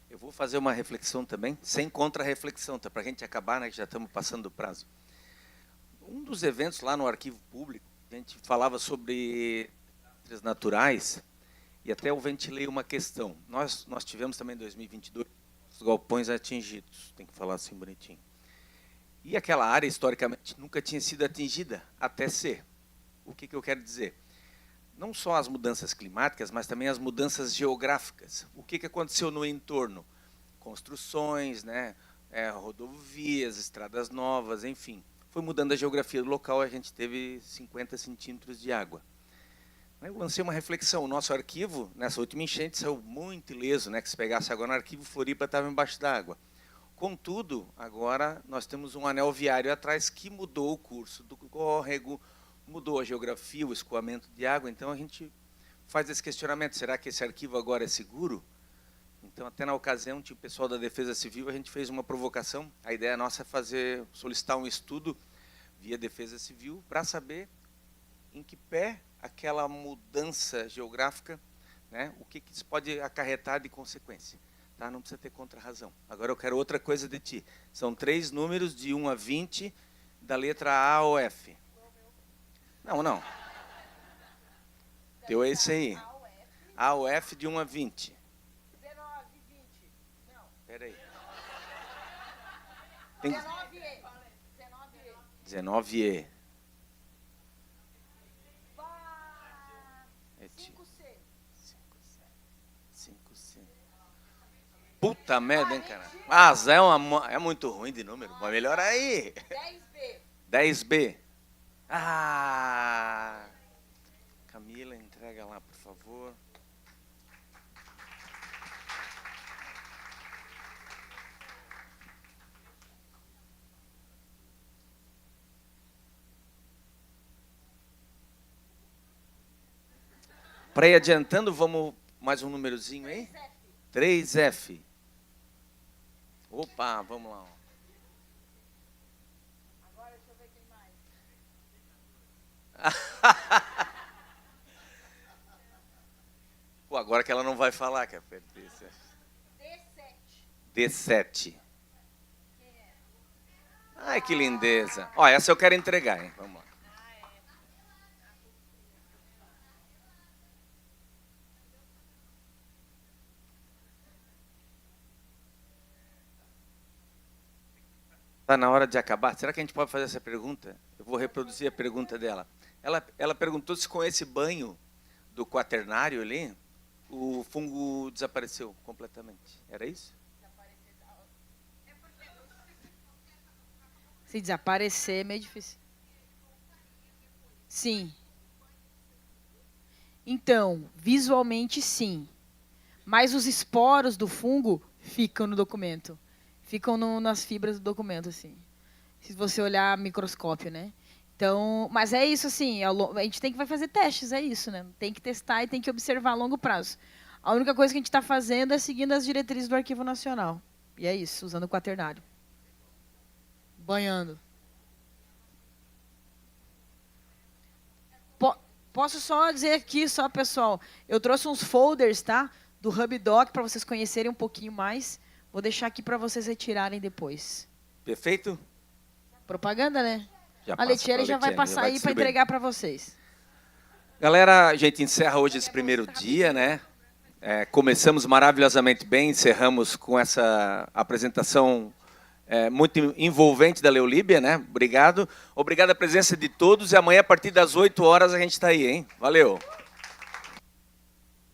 Eu vou fazer uma reflexão também, sem contra-reflexão, tá? Para a gente acabar, né, que já estamos passando do prazo. Um dos eventos lá no Arquivo Público, a gente falava sobre desastres naturais, e até eu ventilei uma questão. Nós tivemos também em 2022 os galpões atingidos, tem que falar assim bonitinho. E aquela área, historicamente, nunca tinha sido atingida, até ser. O que eu quero dizer? Não só as mudanças climáticas, mas também as mudanças geográficas. O que aconteceu no entorno? Construções, né, rodovias, estradas novas, enfim. Foi mudando a geografia do local, a gente teve 50 centímetros de água. Eu lancei uma reflexão. O nosso arquivo, nessa última enchente, saiu muito ileso, né, que se pegasse agora no arquivo, Floripa estava embaixo d'água. Contudo, agora nós temos um anel viário atrás que mudou o curso do córrego, mudou a geografia, o escoamento de água, então a gente faz esse questionamento, será que esse arquivo agora é seguro? Então, até na ocasião, tinha o pessoal da Defesa Civil, a gente fez uma provocação, a ideia nossa é solicitar um estudo via Defesa Civil para saber em que pé aquela mudança geográfica, né, o que isso pode acarretar de consequência. Tá? Não precisa ter contra-razão. Agora eu quero outra coisa de ti. São 3 números de 1 a 20, da letra A ou F. Não. Teu é esse aí. A ou F de 1 a 20. 19, 20. Não. Espera aí. Tem... 19E. 19E. 5C. Puta merda, hein, cara? Mas é muito ruim de número. Mas melhor aí. 10B. Ah! Camila, entrega lá, por favor. Para ir adiantando, vamos mais um númerozinho aí? 3F. Opa, vamos lá. Agora deixa eu ver quem mais. Pô, agora que ela não vai falar, que é D7. Ai, que lindeza. Ó, essa eu quero entregar, hein? Vamos lá. Está na hora de acabar. Será que a gente pode fazer essa pergunta? Eu vou reproduzir a pergunta dela. Ela perguntou se com esse banho do quaternário ali, o fungo desapareceu completamente. Era isso? Se desaparecer é meio difícil. Sim. Então, visualmente sim. Mas os esporos do fungo ficam no documento. Ficam nas fibras do documento, assim. Se você olhar microscópio, né? Então, mas é isso, assim, a gente vai fazer testes, é isso, né? Tem que testar e tem que observar a longo prazo. A única coisa que a gente está fazendo é seguindo as diretrizes do Arquivo Nacional. E é isso, usando o quaternário. Banhando. Posso só dizer aqui, só, pessoal, eu trouxe uns folders, tá? Do HubDoc, para vocês conhecerem um pouquinho mais. Vou deixar aqui para vocês retirarem depois. Perfeito? Propaganda, né? A Letieri já vai passar aí para entregar para vocês. Galera, a gente encerra hoje esse primeiro dia, né? Começamos maravilhosamente bem, encerramos com essa apresentação muito envolvente da Leolíbia, né? Obrigado. Obrigado a presença de todos e amanhã, a partir das 8 horas, a gente está aí, hein? Valeu!